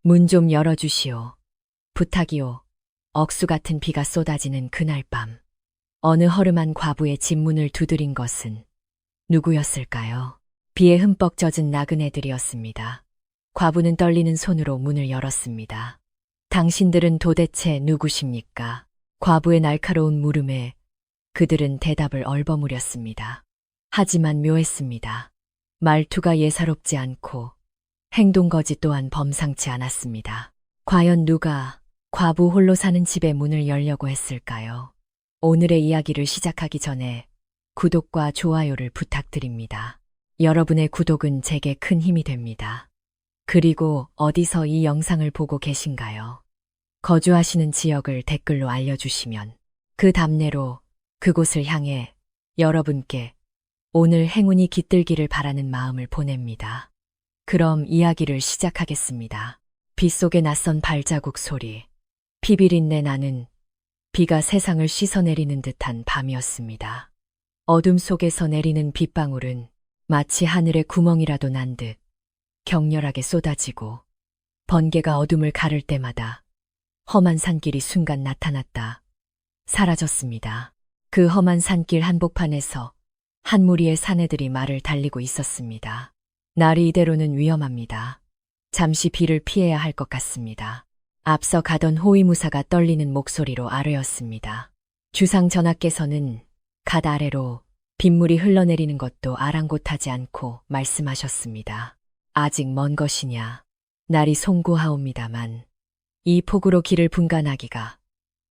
문 좀 열어주시오. 부탁이오. 억수 같은 비가 쏟아지는 그날 밤. 어느 허름한 과부의 집 문을 두드린 것은 누구였을까요? 비에 흠뻑 젖은 나그네들이었습니다. 과부는 떨리는 손으로 문을 열었습니다. 당신들은 도대체 누구십니까? 과부의 날카로운 물음에 그들은 대답을 얼버무렸습니다. 하지만 묘했습니다. 말투가 예사롭지 않고 행동 거지 또한 범상치 않았습니다. 과연 누가 과부 홀로 사는 집의 문을 열려고 했을까요? 오늘의 이야기를 시작하기 전에 구독과 좋아요를 부탁드립니다. 여러분의 구독은 제게 큰 힘이 됩니다. 그리고 어디서 이 영상을 보고 계신가요? 거주하시는 지역을 댓글로 알려주시면 그 답례로 그곳을 향해 여러분께 오늘 행운이 깃들기를 바라는 마음을 보냅니다. 그럼 이야기를 시작하겠습니다. 빗속의 낯선 발자국 소리, 피비린내 나는 비가 세상을 씻어내리는 듯한 밤이었습니다. 어둠 속에서 내리는 빗방울은 마치 하늘에 구멍이라도 난 듯 격렬하게 쏟아지고 번개가 어둠을 가를 때마다 험한 산길이 순간 나타났다 사라졌습니다. 그 험한 산길 한복판에서 한 무리의 사내들이 말을 달리고 있었습니다. 날이 이대로는 위험합니다. 잠시 비를 피해야 할 것 같습니다. 앞서 가던 호위무사가 떨리는 목소리로 아뢰었습니다. 주상 전하께서는 갓 아래로 빗물이 흘러내리는 것도 아랑곳하지 않고 말씀하셨습니다. 아직 먼 것이냐. 날이 송구하옵니다만 이 폭우로 길을 분간하기가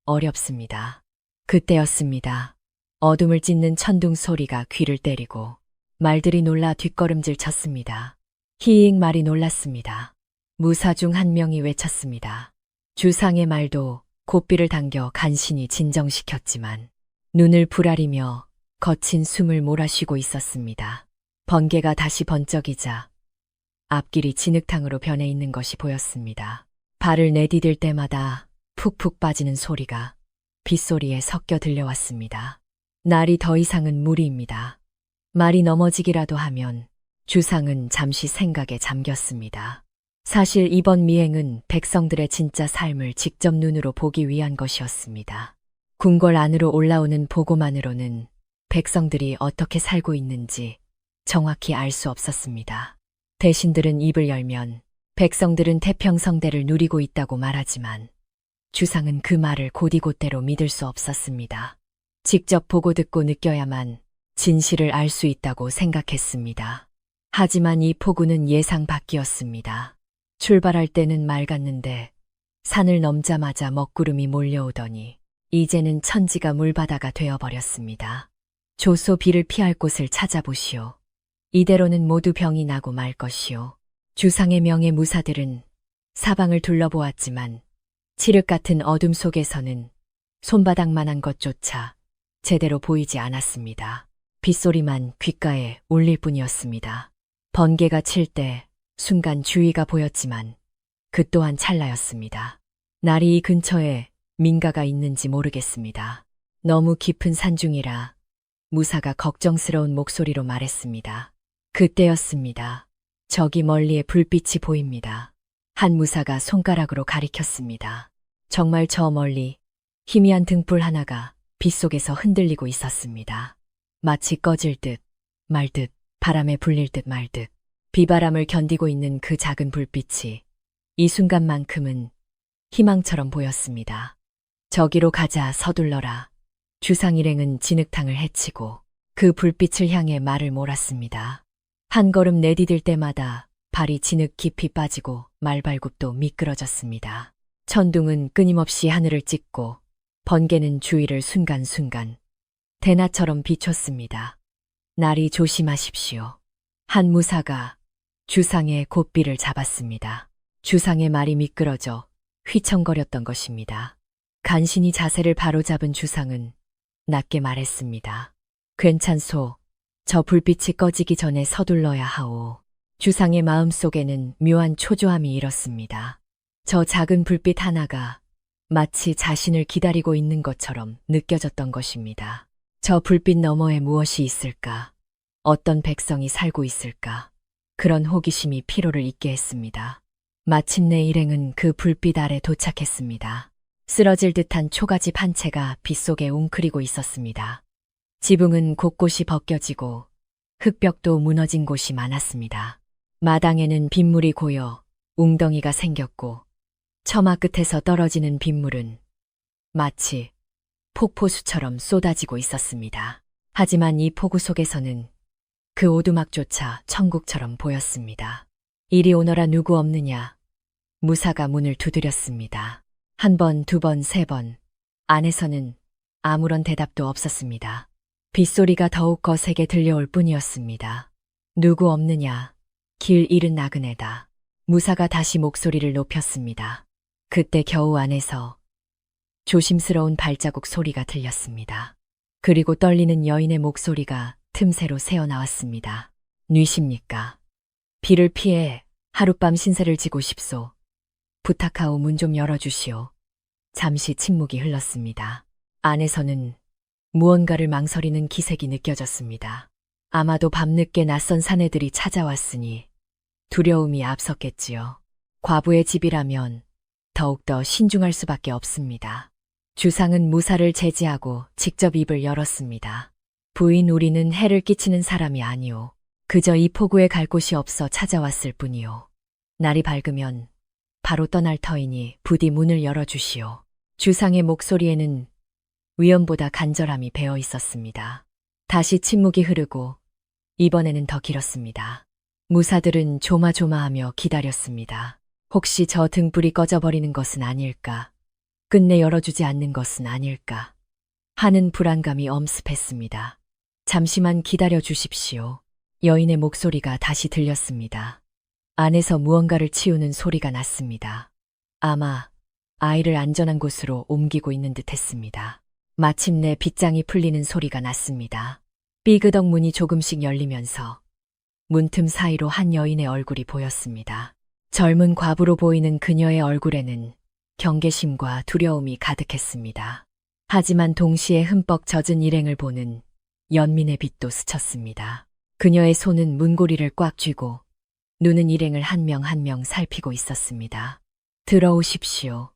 어렵습니다. 그때였습니다. 어둠을 찢는 천둥 소리가 귀를 때리고 말들이 놀라 뒷걸음질 쳤습니다. 히익 말이 놀랐습니다. 무사 중 한 명이 외쳤습니다. 주상의 말도 고삐를 당겨 간신히 진정시켰지만 눈을 부라리며 거친 숨을 몰아쉬고 있었습니다. 번개가 다시 번쩍이자 앞길이 진흙탕으로 변해 있는 것이 보였습니다. 발을 내디딜 때마다 푹푹 빠지는 소리가 빗소리에 섞여 들려왔습니다. 날이 더 이상은 무리입니다. 말이 넘어지기라도 하면 주상은 잠시 생각에 잠겼습니다. 사실 이번 미행은 백성들의 진짜 삶을 직접 눈으로 보기 위한 것이었습니다. 궁궐 안으로 올라오는 보고만으로는 백성들이 어떻게 살고 있는지 정확히 알 수 없었습니다. 대신들은 입을 열면 백성들은 태평성대를 누리고 있다고 말하지만 주상은 그 말을 곧이곧대로 믿을 수 없었습니다. 직접 보고 듣고 느껴야만 진실을 알 수 있다고 생각했습니다. 하지만 이 폭우는 예상 밖이었습니다. 출발할 때는 맑았는데 산을 넘자마자 먹구름이 몰려오더니 이제는 천지가 물바다가 되어버렸습니다. 조소 비를 피할 곳을 찾아보시오. 이대로는 모두 병이 나고 말 것이오. 주상의 명예 무사들은 사방을 둘러보았지만 칠흑 같은 어둠 속에서는 손바닥만한 것조차 제대로 보이지 않았습니다. 빗소리만 귓가에 울릴 뿐이었습니다. 번개가 칠 때 순간 주위가 보였지만 그 또한 찰나였습니다. 날이 이 근처에 민가가 있는지 모르겠습니다. 너무 깊은 산중이라 무사가 걱정스러운 목소리로 말했습니다. 그때였습니다. 저기 멀리에 불빛이 보입니다. 한 무사가 손가락으로 가리켰습니다. 정말 저 멀리 희미한 등불 하나가 빗속에서 흔들리고 있었습니다. 마치 꺼질 듯 말 듯 바람에 불릴 듯 말 듯 비바람을 견디고 있는 그 작은 불빛이 이 순간만큼은 희망처럼 보였습니다. 저기로 가자 서둘러라. 주상 일행은 진흙탕을 헤치고 그 불빛을 향해 말을 몰았습니다. 한 걸음 내디딜 때마다 발이 진흙 깊이 빠지고 말발굽도 미끄러졌습니다. 천둥은 끊임없이 하늘을 찢고 번개는 주위를 순간순간 대낮처럼 비췄습니다. 날이 조심하십시오. 한 무사가 주상의 고삐를 잡았습니다. 주상의 말이 미끄러져 휘청거렸던 것입니다. 간신히 자세를 바로잡은 주상은 낮게 말했습니다. 괜찮소. 저 불빛이 꺼지기 전에 서둘러야 하오. 주상의 마음속에는 묘한 초조함이 일었습니다. 저 작은 불빛 하나가 마치 자신을 기다리고 있는 것처럼 느껴졌던 것입니다. 저 불빛 너머에 무엇이 있을까? 어떤 백성이 살고 있을까? 그런 호기심이 피로를 잊게 했습니다. 마침내 일행은 그 불빛 아래 도착했습니다. 쓰러질 듯한 초가집 한 채가 빗속에 웅크리고 있었습니다. 지붕은 곳곳이 벗겨지고 흙벽도 무너진 곳이 많았습니다. 마당에는 빗물이 고여 웅덩이가 생겼고 처마 끝에서 떨어지는 빗물은 마치 폭포수처럼 쏟아지고 있었습니다. 하지만 이 폭우 속에서는 그 오두막조차 천국처럼 보였습니다. 이리 오너라 누구 없느냐. 무사가 문을 두드렸습니다. 한 번, 두 번, 세 번. 안에서는 아무런 대답도 없었습니다. 빗소리가 더욱 거세게 들려올 뿐이었습니다. 누구 없느냐. 길 잃은 나그네다. 무사가 다시 목소리를 높였습니다. 그때 겨우 안에서 조심스러운 발자국 소리가 들렸습니다. 그리고 떨리는 여인의 목소리가 틈새로 새어나왔습니다. 뉘십니까? 비를 피해 하룻밤 신세를 지고 싶소. 부탁하오 문 좀 열어주시오. 잠시 침묵이 흘렀습니다. 안에서는 무언가를 망설이는 기색이 느껴졌습니다. 아마도 밤늦게 낯선 사내들이 찾아왔으니 두려움이 앞섰겠지요. 과부의 집이라면 더욱더 신중할 수밖에 없습니다. 주상은 무사를 제지하고 직접 입을 열었습니다. 부인 우리는 해를 끼치는 사람이 아니오. 그저 이 폭우에 갈 곳이 없어 찾아왔을 뿐이오. 날이 밝으면 바로 떠날 터이니 부디 문을 열어주시오. 주상의 목소리에는 위엄보다 간절함이 배어 있었습니다. 다시 침묵이 흐르고 이번에는 더 길었습니다. 무사들은 조마조마하며 기다렸습니다. 혹시 저 등불이 꺼져버리는 것은 아닐까? 끝내 열어주지 않는 것은 아닐까? 하는 불안감이 엄습했습니다. 잠시만 기다려 주십시오. 여인의 목소리가 다시 들렸습니다. 안에서 무언가를 치우는 소리가 났습니다. 아마 아이를 안전한 곳으로 옮기고 있는 듯 했습니다. 마침내 빗장이 풀리는 소리가 났습니다. 삐그덕 문이 조금씩 열리면서 문틈 사이로 한 여인의 얼굴이 보였습니다. 젊은 과부로 보이는 그녀의 얼굴에는 경계심과 두려움이 가득했습니다. 하지만 동시에 흠뻑 젖은 일행을 보는 연민의 빛도 스쳤습니다. 그녀의 손은 문고리를 꽉 쥐고 눈은 일행을 한 명 한 명 살피고 있었습니다. 들어오십시오.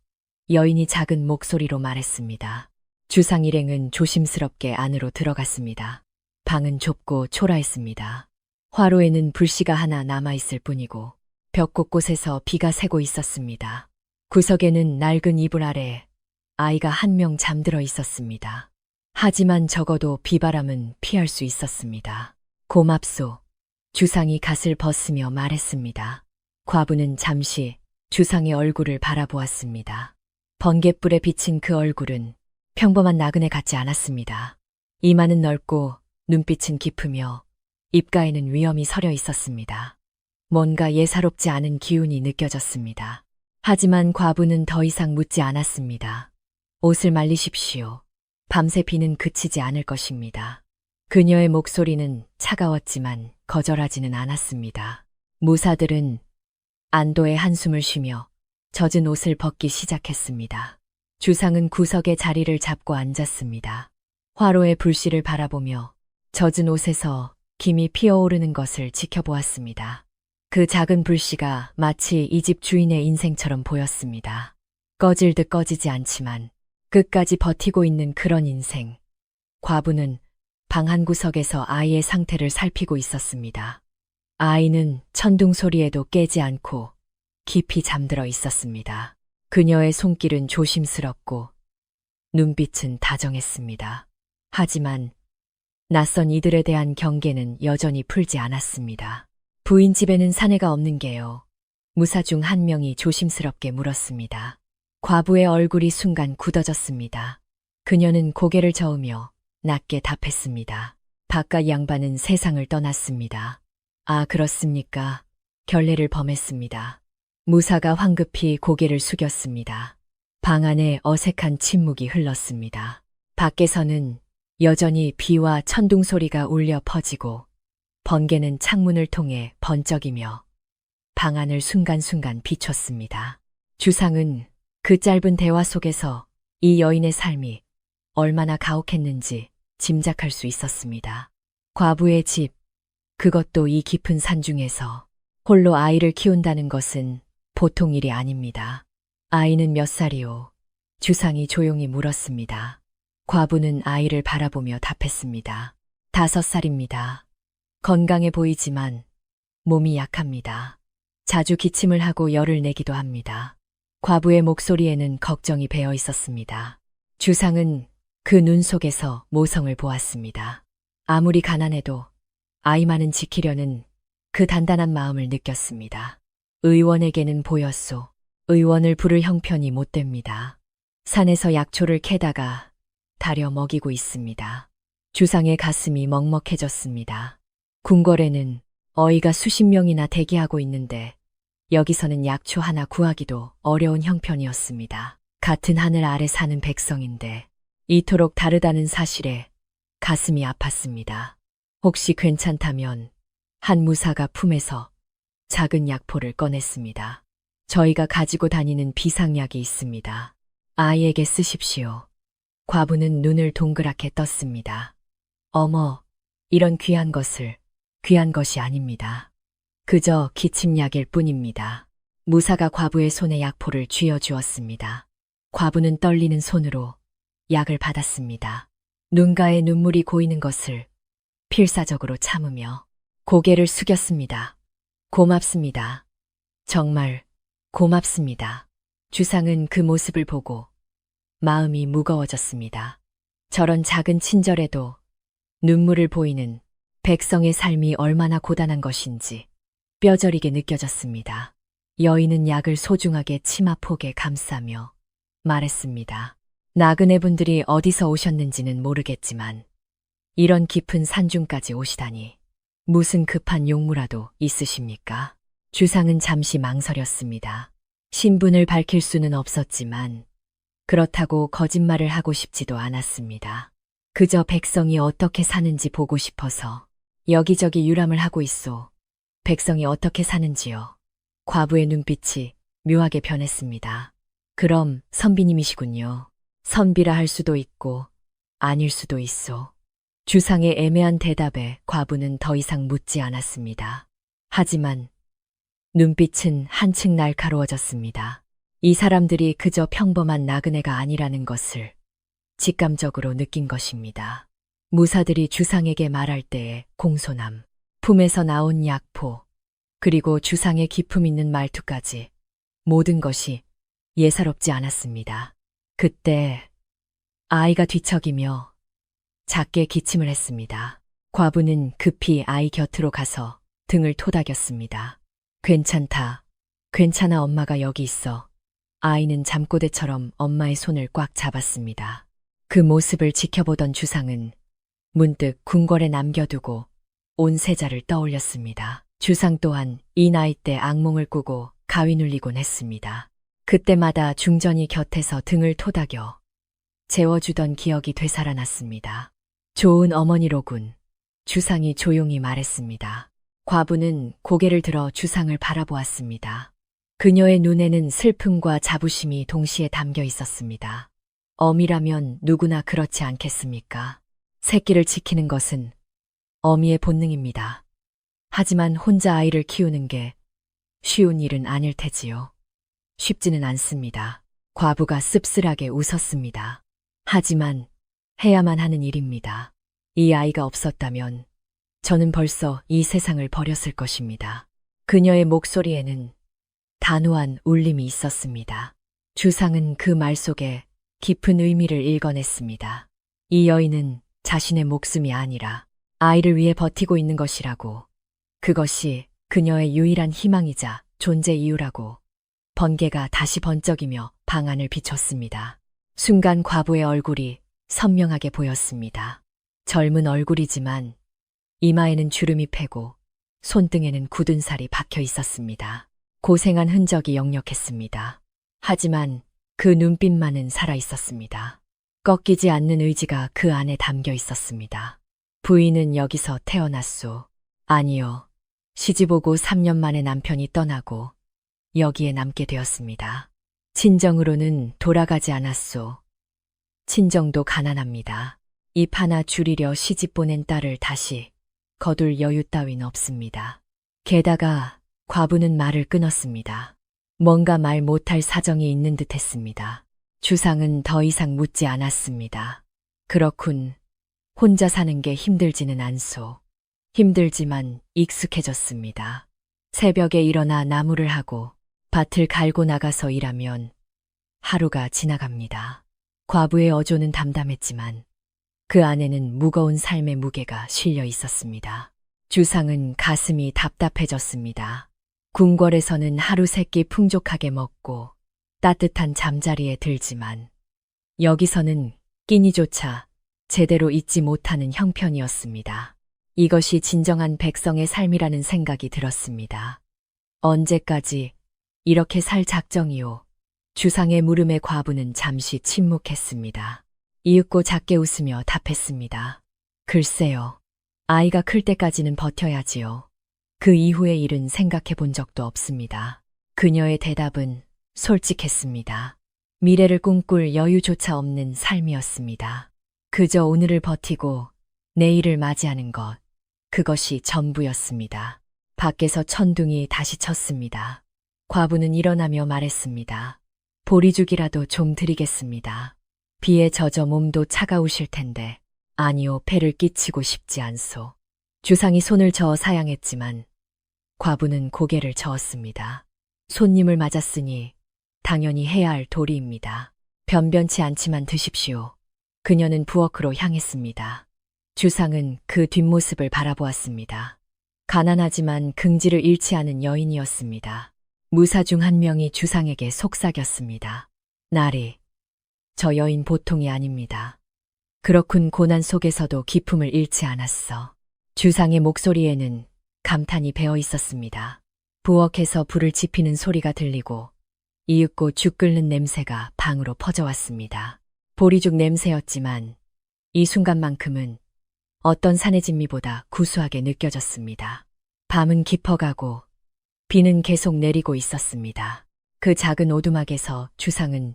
여인이 작은 목소리로 말했습니다. 주상 일행은 조심스럽게 안으로 들어갔습니다. 방은 좁고 초라했습니다. 화로에는 불씨가 하나 남아있을 뿐이고 벽 곳곳에서 비가 새고 있었습니다. 구석에는 낡은 이불 아래 아이가 한 명 잠들어 있었습니다. 하지만 적어도 비바람은 피할 수 있었습니다. 고맙소. 주상이 갓을 벗으며 말했습니다. 과부는 잠시 주상의 얼굴을 바라보았습니다. 번갯불에 비친 그 얼굴은 평범한 나그네 같지 않았습니다. 이마는 넓고 눈빛은 깊으며 입가에는 위엄이 서려 있었습니다. 뭔가 예사롭지 않은 기운이 느껴졌습니다. 하지만 과부는 더 이상 묻지 않았습니다. 옷을 말리십시오. 밤새 비는 그치지 않을 것입니다. 그녀의 목소리는 차가웠지만 거절하지는 않았습니다. 무사들은 안도의 한숨을 쉬며 젖은 옷을 벗기 시작했습니다. 주상은 구석에 자리를 잡고 앉았습니다. 화로의 불씨를 바라보며 젖은 옷에서 김이 피어오르는 것을 지켜보았습니다. 그 작은 불씨가 마치 이 집 주인의 인생처럼 보였습니다. 꺼질 듯 꺼지지 않지만 끝까지 버티고 있는 그런 인생. 과부는 방 한 구석에서 아이의 상태를 살피고 있었습니다. 아이는 천둥 소리에도 깨지 않고 깊이 잠들어 있었습니다. 그녀의 손길은 조심스럽고 눈빛은 다정했습니다. 하지만 낯선 이들에 대한 경계는 여전히 풀지 않았습니다. 부인 집에는 사내가 없는 게요. 무사 중 한 명이 조심스럽게 물었습니다. 과부의 얼굴이 순간 굳어졌습니다. 그녀는 고개를 저으며 낮게 답했습니다. 바깥 양반은 세상을 떠났습니다. 아, 그렇습니까? 결례를 범했습니다. 무사가 황급히 고개를 숙였습니다. 방 안에 어색한 침묵이 흘렀습니다. 밖에서는 여전히 비와 천둥 소리가 울려 퍼지고 번개는 창문을 통해 번쩍이며 방 안을 순간순간 비췄습니다. 주상은 그 짧은 대화 속에서 이 여인의 삶이 얼마나 가혹했는지 짐작할 수 있었습니다. 과부의 집, 그것도 이 깊은 산 중에서 홀로 아이를 키운다는 것은 보통 일이 아닙니다. 아이는 몇 살이오? 주상이 조용히 물었습니다. 과부는 아이를 바라보며 답했습니다. 5살입니다. 건강해 보이지만 몸이 약합니다. 자주 기침을 하고 열을 내기도 합니다. 과부의 목소리에는 걱정이 배어 있었습니다. 주상은 그 눈 속에서 모성을 보았습니다. 아무리 가난해도 아이만은 지키려는 그 단단한 마음을 느꼈습니다. 의원에게는 보였소. 의원을 부를 형편이 못 됩니다. 산에서 약초를 캐다가 다려 먹이고 있습니다. 주상의 가슴이 먹먹해졌습니다. 궁궐에는 어이가 수십 명이나 대기하고 있는데 여기서는 약초 하나 구하기도 어려운 형편이었습니다. 같은 하늘 아래 사는 백성인데 이토록 다르다는 사실에 가슴이 아팠습니다. 혹시 괜찮다면 한 무사가 품에서 작은 약포를 꺼냈습니다. 저희가 가지고 다니는 비상약이 있습니다. 아이에게 쓰십시오. 과부는 눈을 동그랗게 떴습니다. 어머, 이런 귀한 것이 아닙니다. 그저 기침약일 뿐입니다. 무사가 과부의 손에 약포를 쥐어주었습니다. 과부는 떨리는 손으로 약을 받았습니다. 눈가에 눈물이 고이는 것을 필사적으로 참으며 고개를 숙였습니다. 고맙습니다. 정말 고맙습니다. 주상은 그 모습을 보고 마음이 무거워졌습니다. 저런 작은 친절에도 눈물을 보이는 백성의 삶이 얼마나 고단한 것인지 뼈저리게 느껴졌습니다. 여인은 약을 소중하게 치마폭에 감싸며 말했습니다. 나그네분들이 어디서 오셨는지는 모르겠지만 이런 깊은 산중까지 오시다니 무슨 급한 용무라도 있으십니까? 주상은 잠시 망설였습니다. 신분을 밝힐 수는 없었지만 그렇다고 거짓말을 하고 싶지도 않았습니다. 그저 백성이 어떻게 사는지 보고 싶어서 여기저기 유람을 하고 있소. 백성이 어떻게 사는지요? 과부의 눈빛이 묘하게 변했습니다. 그럼 선비님이시군요. 선비라 할 수도 있고 아닐 수도 있소. 주상의 애매한 대답에 과부는 더 이상 묻지 않았습니다. 하지만 눈빛은 한층 날카로워졌습니다. 이 사람들이 그저 평범한 나그네가 아니라는 것을 직감적으로 느낀 것입니다. 무사들이 주상에게 말할 때의 공손함, 품에서 나온 약포, 그리고 주상의 기품 있는 말투까지 모든 것이 예사롭지 않았습니다. 그때 아이가 뒤척이며 작게 기침을 했습니다. 과부는 급히 아이 곁으로 가서 등을 토닥였습니다. 괜찮다. 괜찮아, 엄마가 여기 있어. 아이는 잠꼬대처럼 엄마의 손을 꽉 잡았습니다. 그 모습을 지켜보던 주상은 문득 궁궐에 남겨두고 온 세자를 떠올렸습니다. 주상 또한 이 나이 때 악몽을 꾸고 가위 눌리곤 했습니다. 그때마다 중전이 곁에서 등을 토닥여 재워주던 기억이 되살아났습니다. 좋은 어머니로군. 주상이 조용히 말했습니다. 과부는 고개를 들어 주상을 바라보았습니다. 그녀의 눈에는 슬픔과 자부심이 동시에 담겨 있었습니다. 어미라면 누구나 그렇지 않겠습니까? 새끼를 지키는 것은 어미의 본능입니다. 하지만 혼자 아이를 키우는 게 쉬운 일은 아닐 테지요. 쉽지는 않습니다. 과부가 씁쓸하게 웃었습니다. 하지만 해야만 하는 일입니다. 이 아이가 없었다면 저는 벌써 이 세상을 버렸을 것입니다. 그녀의 목소리에는 단호한 울림이 있었습니다. 주상은 그 말 속에 깊은 의미를 읽어냈습니다. 이 여인은 자신의 목숨이 아니라 아이를 위해 버티고 있는 것이라고, 그것이 그녀의 유일한 희망이자 존재 이유라고. 번개가 다시 번쩍이며 방 안을 비췄습니다. 순간 과부의 얼굴이 선명하게 보였습니다. 젊은 얼굴이지만 이마에는 주름이 패고 손등에는 굳은 살이 박혀 있었습니다. 고생한 흔적이 역력했습니다. 하지만 그 눈빛만은 살아 있었습니다. 꺾이지 않는 의지가 그 안에 담겨 있었습니다. 부인은 여기서 태어났소. 아니요. 시집오고 3년 만에 남편이 떠나고 여기에 남게 되었습니다. 친정으로는 돌아가지 않았소. 친정도 가난합니다. 입 하나 줄이려 시집 보낸 딸을 다시 거둘 여유 따윈 없습니다. 게다가 과부는 말을 끊었습니다. 뭔가 말 못할 사정이 있는 듯 했습니다. 주상은 더 이상 묻지 않았습니다. 그렇군. 혼자 사는 게 힘들지는 않소. 힘들지만 익숙해졌습니다. 새벽에 일어나 나무를 하고 밭을 갈고 나가서 일하면 하루가 지나갑니다. 과부의 어조는 담담했지만 그 안에는 무거운 삶의 무게가 실려 있었습니다. 주상은 가슴이 답답해졌습니다. 궁궐에서는 하루 세끼 풍족하게 먹고 따뜻한 잠자리에 들지만 여기서는 끼니조차 제대로 잊지 못하는 형편이었습니다. 이것이 진정한 백성의 삶이라는 생각이 들었습니다. 언제까지 이렇게 살 작정이오? 주상의 물음에 과부는 잠시 침묵했습니다. 이윽고 작게 웃으며 답했습니다. 글쎄요. 아이가 클 때까지는 버텨야지요. 그 이후의 일은 생각해 본 적도 없습니다. 그녀의 대답은 솔직했습니다. 미래를 꿈꿀 여유조차 없는 삶이었습니다. 그저 오늘을 버티고 내일을 맞이하는 것, 그것이 전부였습니다. 밖에서 천둥이 다시 쳤습니다. 과부는 일어나며 말했습니다. 보리죽이라도 좀 드리겠습니다. 비에 젖어 몸도 차가우실 텐데 아니요, 폐를 끼치고 싶지 않소. 주상이 손을 저어 사양했지만 과부는 고개를 저었습니다. 손님을 맞았으니 당연히 해야 할 도리입니다. 변변치 않지만 드십시오. 그녀는 부엌으로 향했습니다. 주상은 그 뒷모습을 바라보았습니다. 가난하지만 긍지를 잃지 않은 여인이었습니다. 무사 중 한 명이 주상에게 속삭였습니다. 나리, 저 여인 보통이 아닙니다. 그렇군. 고난 속에서도 기품을 잃지 않았어. 주상의 목소리에는 감탄이 배어 있었습니다. 부엌에서 불을 지피는 소리가 들리고 이윽고 죽 끓는 냄새가 방으로 퍼져왔습니다. 보리죽 냄새였지만 이 순간만큼은 어떤 산의 진미보다 구수하게 느껴졌습니다. 밤은 깊어가고 비는 계속 내리고 있었습니다. 그 작은 오두막에서 주상은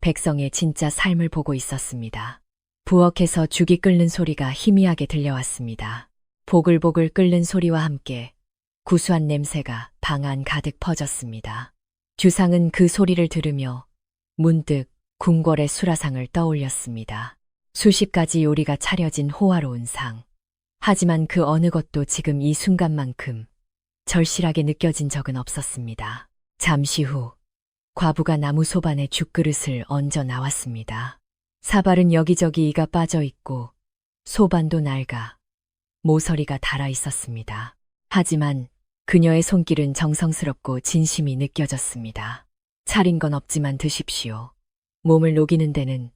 백성의 진짜 삶을 보고 있었습니다. 부엌에서 죽이 끓는 소리가 희미하게 들려왔습니다. 보글보글 끓는 소리와 함께 구수한 냄새가 방 안 가득 퍼졌습니다. 주상은 그 소리를 들으며 문득 궁궐의 수라상을 떠올렸습니다. 수십 가지 요리가 차려진 호화로운 상. 하지만 그 어느 것도 지금 이 순간만큼 절실하게 느껴진 적은 없었습니다. 잠시 후 과부가 나무 소반에 죽그릇을 얹어 나왔습니다. 사발은 여기저기 이가 빠져 있고 소반도 낡아 모서리가 닳아 있었습니다. 하지만 그녀의 손길은 정성스럽고 진심이 느껴졌습니다. 차린 건 없지만 드십시오. 몸을 녹이는 데는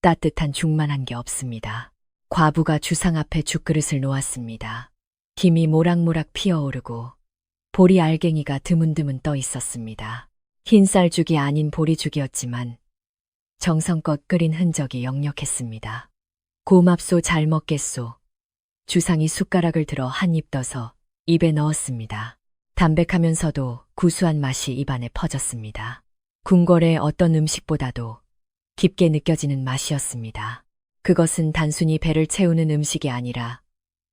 따뜻한 죽만 한 게 없습니다. 과부가 주상 앞에 죽그릇을 놓았습니다. 김이 모락모락 피어오르고 보리 알갱이가 드문드문 떠 있었습니다. 흰쌀죽이 아닌 보리죽이었지만 정성껏 끓인 흔적이 역력했습니다. 고맙소, 잘 먹겠소. 주상이 숟가락을 들어 한 입 떠서 입에 넣었습니다. 담백하면서도 구수한 맛이 입안에 퍼졌습니다. 궁궐의 어떤 음식보다도 깊게 느껴지는 맛이었습니다. 그것은 단순히 배를 채우는 음식이 아니라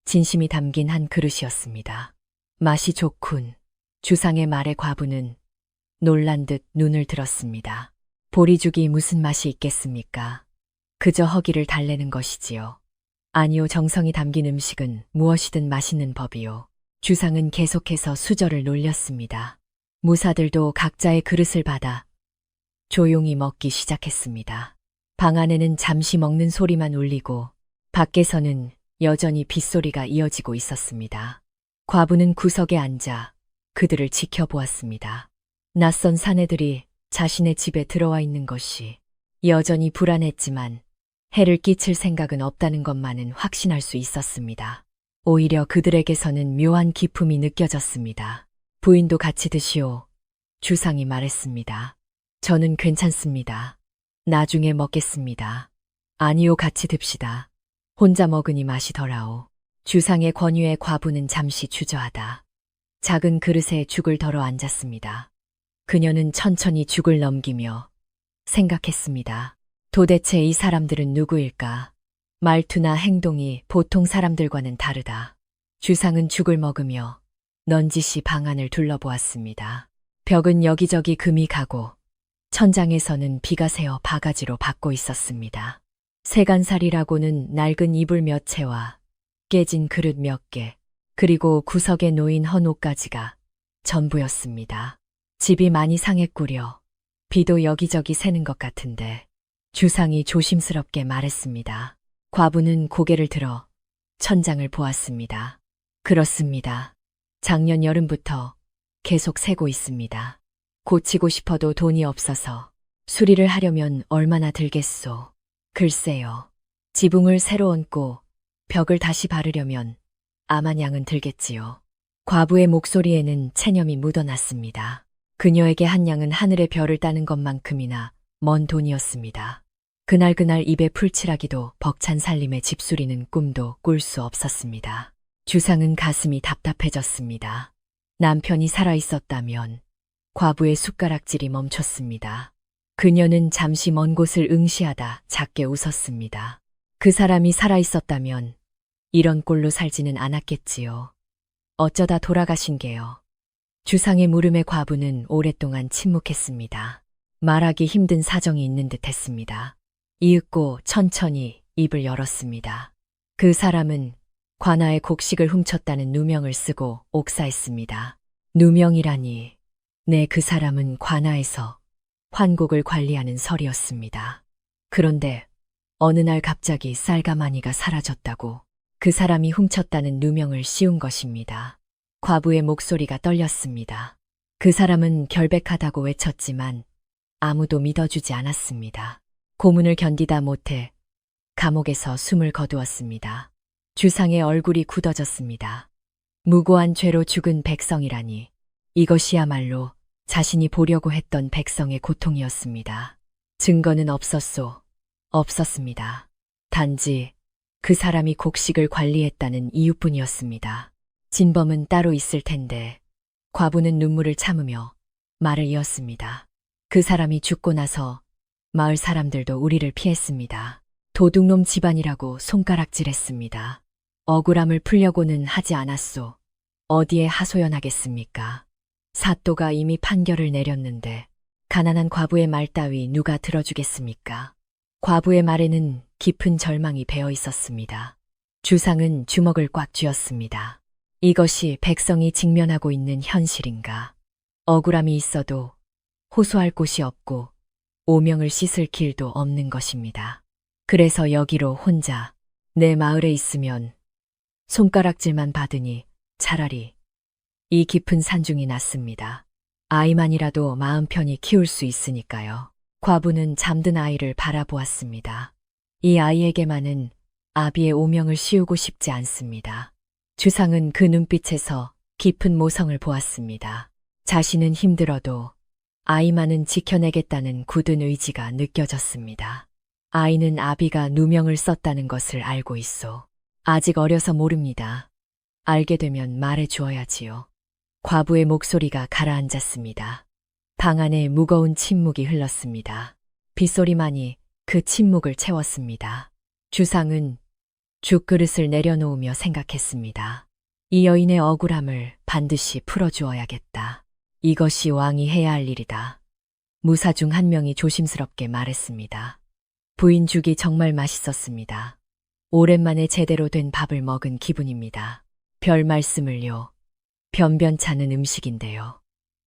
진심이 담긴 한 그릇이었습니다. 맛이 좋군. 주상의 말에 과부는 놀란 듯 눈을 들었습니다. 보리죽이 무슨 맛이 있겠습니까? 그저 허기를 달래는 것이지요. 아니요, 정성이 담긴 음식은 무엇이든 맛있는 법이요. 주상은 계속해서 수저를 놀렸습니다. 무사들도 각자의 그릇을 받아 조용히 먹기 시작했습니다. 방 안에는 잠시 먹는 소리만 울리고 밖에서는 여전히 빗소리가 이어지고 있었습니다. 과부는 구석에 앉아 그들을 지켜보았습니다. 낯선 사내들이 자신의 집에 들어와 있는 것이 여전히 불안했지만 해를 끼칠 생각은 없다는 것만은 확신할 수 있었습니다. 오히려 그들에게서는 묘한 기품이 느껴졌습니다. 부인도 같이 드시오. 주상이 말했습니다. 저는 괜찮습니다. 나중에 먹겠습니다. 아니요, 같이 듭시다. 혼자 먹으니 맛이 덜하오. 주상의 권유에 과부는 잠시 주저하다 작은 그릇에 죽을 덜어 앉았습니다. 그녀는 천천히 죽을 넘기며 생각했습니다. 도대체 이 사람들은 누구일까? 말투나 행동이 보통 사람들과는 다르다. 주상은 죽을 먹으며 넌지시 방 안을 둘러보았습니다. 벽은 여기저기 금이 가고 천장에서는 비가 새어 바가지로 박고 있었습니다. 세간살이라고는 낡은 이불 몇 채와 깨진 그릇 몇 개, 그리고 구석에 놓인 헌옷가지가 전부였습니다. 집이 많이 상했구려. 비도 여기저기 새는 것 같은데. 주상이 조심스럽게 말했습니다. 과부는 고개를 들어 천장을 보았습니다. 그렇습니다. 작년 여름부터 계속 새고 있습니다. 고치고 싶어도 돈이 없어서 수리를 하려면 얼마나 들겠소. 글쎄요. 지붕을 새로 얹고 벽을 다시 바르려면 아마냥은 들겠지요. 과부의 목소리에는 체념이 묻어났습니다. 그녀에게 한 양은 하늘의 별을 따는 것만큼이나 먼 돈이었습니다. 그날 입에 풀칠하기도 벅찬 살림의 집수리는 꿈도 꿀 수 없었습니다. 주상은 가슴이 답답해졌습니다. 남편이 살아있었다면. 과부의 숟가락질이 멈췄습니다. 그녀는 잠시 먼 곳을 응시하다 작게 웃었습니다. 그 사람이 살아있었다면 이런 꼴로 살지는 않았겠지요. 어쩌다 돌아가신 게요. 주상의 물음에 과부는 오랫동안 침묵했습니다. 말하기 힘든 사정이 있는 듯 했습니다. 이윽고 천천히 입을 열었습니다. 그 사람은 관아의 곡식을 훔쳤다는 누명을 쓰고 옥사했습니다. 누명이라니. 네, 그 사람은 관아에서 환곡을 관리하는 설이었습니다. 그런데 어느 날 갑자기 쌀가마니가 사라졌다고 그 사람이 훔쳤다는 누명을 씌운 것입니다. 과부의 목소리가 떨렸습니다. 그 사람은 결백하다고 외쳤지만 아무도 믿어주지 않았습니다. 고문을 견디다 못해 감옥에서 숨을 거두었습니다. 주상의 얼굴이 굳어졌습니다. 무고한 죄로 죽은 백성이라니. 이것이야말로 자신이 보려고 했던 백성의 고통이었습니다. 증거는 없었습니다. 단지 그 사람이 곡식을 관리했다는 이유뿐이었습니다. 진범은 따로 있을 텐데. 과부는 눈물을 참으며 말을 이었습니다. 그 사람이 죽고 나서 마을 사람들도 우리를 피했습니다. 도둑놈 집안이라고 손가락질했습니다. 억울함을 풀려고는 하지 않았소. 어디에 하소연하겠습니까? 사또가 이미 판결을 내렸는데 가난한 과부의 말 따위 누가 들어주겠습니까? 과부의 말에는 깊은 절망이 배어 있었습니다. 주상은 주먹을 꽉 쥐었습니다. 이것이 백성이 직면하고 있는 현실인가? 억울함이 있어도 호소할 곳이 없고 오명을 씻을 길도 없는 것입니다. 그래서 여기로 혼자 내 마을에 있으면 손가락질만 받으니 차라리 이 깊은 산중이 낫습니다. 아이만이라도 마음 편히 키울 수 있으니까요. 과부는 잠든 아이를 바라보았습니다. 이 아이에게만은 아비의 오명을 씌우고 싶지 않습니다. 주상은 그 눈빛에서 깊은 모성을 보았습니다. 자신은 힘들어도 아이만은 지켜내겠다는 굳은 의지가 느껴졌습니다. 아이는 아비가 누명을 썼다는 것을 알고 있어. 아직 어려서 모릅니다. 알게 되면 말해 주어야지요. 과부의 목소리가 가라앉았습니다. 방 안에 무거운 침묵이 흘렀습니다. 빗소리만이 그 침묵을 채웠습니다. 주상은 죽그릇을 내려놓으며 생각했습니다. 이 여인의 억울함을 반드시 풀어주어야겠다. 이것이 왕이 해야 할 일이다. 무사 중 한 명이 조심스럽게 말했습니다. 부인 죽이 정말 맛있었습니다. 오랜만에 제대로 된 밥을 먹은 기분입니다. 별 말씀을요. 변변찮은 음식인데요.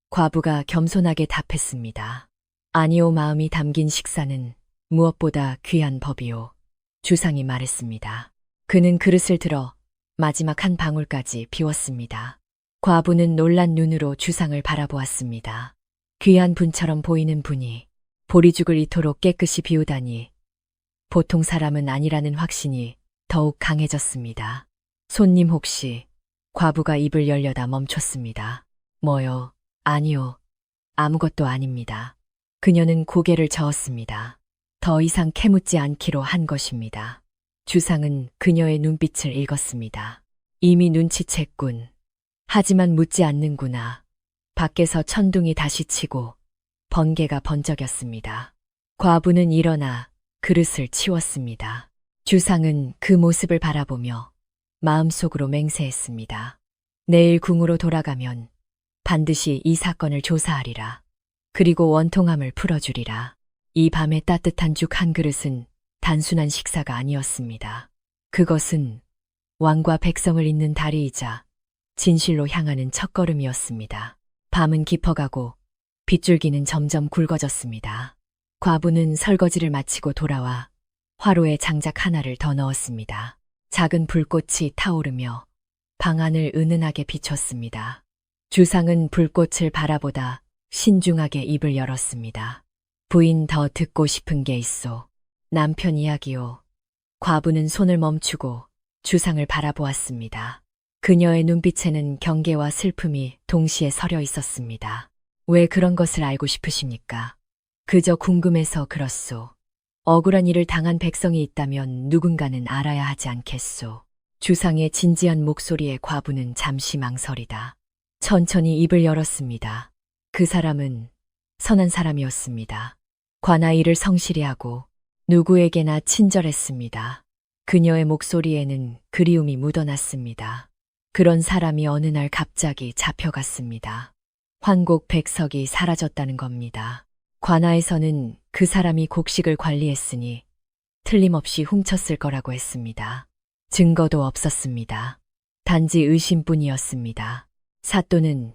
과부가 겸손하게 답했습니다. 아니오, 마음이 담긴 식사는 무엇보다 귀한 법이요. 주상이 말했습니다. 그는 그릇을 들어 마지막 한 방울까지 비웠습니다. 과부는 놀란 눈으로 주상을 바라보았습니다. 귀한 분처럼 보이는 분이 보리죽을 이토록 깨끗이 비우다니 보통 사람은 아니라는 확신이 더욱 강해졌습니다. 손님 혹시? 과부가 입을 열려다 멈췄습니다. 뭐요? 아니요. 아무것도 아닙니다. 그녀는 고개를 저었습니다. 더 이상 캐묻지 않기로 한 것입니다. 주상은 그녀의 눈빛을 읽었습니다. 이미 눈치챘군. 하지만 묻지 않는구나. 밖에서 천둥이 다시 치고 번개가 번쩍였습니다. 과부는 일어나 그릇을 치웠습니다. 주상은 그 모습을 바라보며 마음속으로 맹세했습니다. 내일 궁으로 돌아가면 반드시 이 사건을 조사하리라. 그리고 원통함을 풀어주리라. 이 밤의 따뜻한 죽 한 그릇은 단순한 식사가 아니었습니다. 그것은 왕과 백성을 잇는 다리이자 진실로 향하는 첫걸음이었습니다. 밤은 깊어가고 빗줄기는 점점 굵어졌습니다. 과부는 설거지를 마치고 돌아와 화로에 장작 하나를 더 넣었습니다. 작은 불꽃이 타오르며 방 안을 은은하게 비췄습니다. 주상은 불꽃을 바라보다 신중하게 입을 열었습니다. 부인, 더 듣고 싶은 게 있소. 남편 이야기요. 과부는 손을 멈추고 주상을 바라보았습니다. 그녀의 눈빛에는 경계와 슬픔이 동시에 서려 있었습니다. 왜 그런 것을 알고 싶으십니까? 그저 궁금해서 그렇소. 억울한 일을 당한 백성이 있다면 누군가는 알아야 하지 않겠소. 주상의 진지한 목소리에 과부는 잠시 망설이다 천천히 입을 열었습니다. 그 사람은 선한 사람이었습니다. 관아이를 성실히 하고 누구에게나 친절했습니다. 그녀의 목소리에는 그리움이 묻어났습니다. 그런 사람이 어느 날 갑자기 잡혀갔습니다. 황곡 백석이 사라졌다는 겁니다. 관아에서는 그 사람이 곡식을 관리했으니 틀림없이 훔쳤을 거라고 했습니다. 증거도 없었습니다. 단지 의심뿐이었습니다. 사또는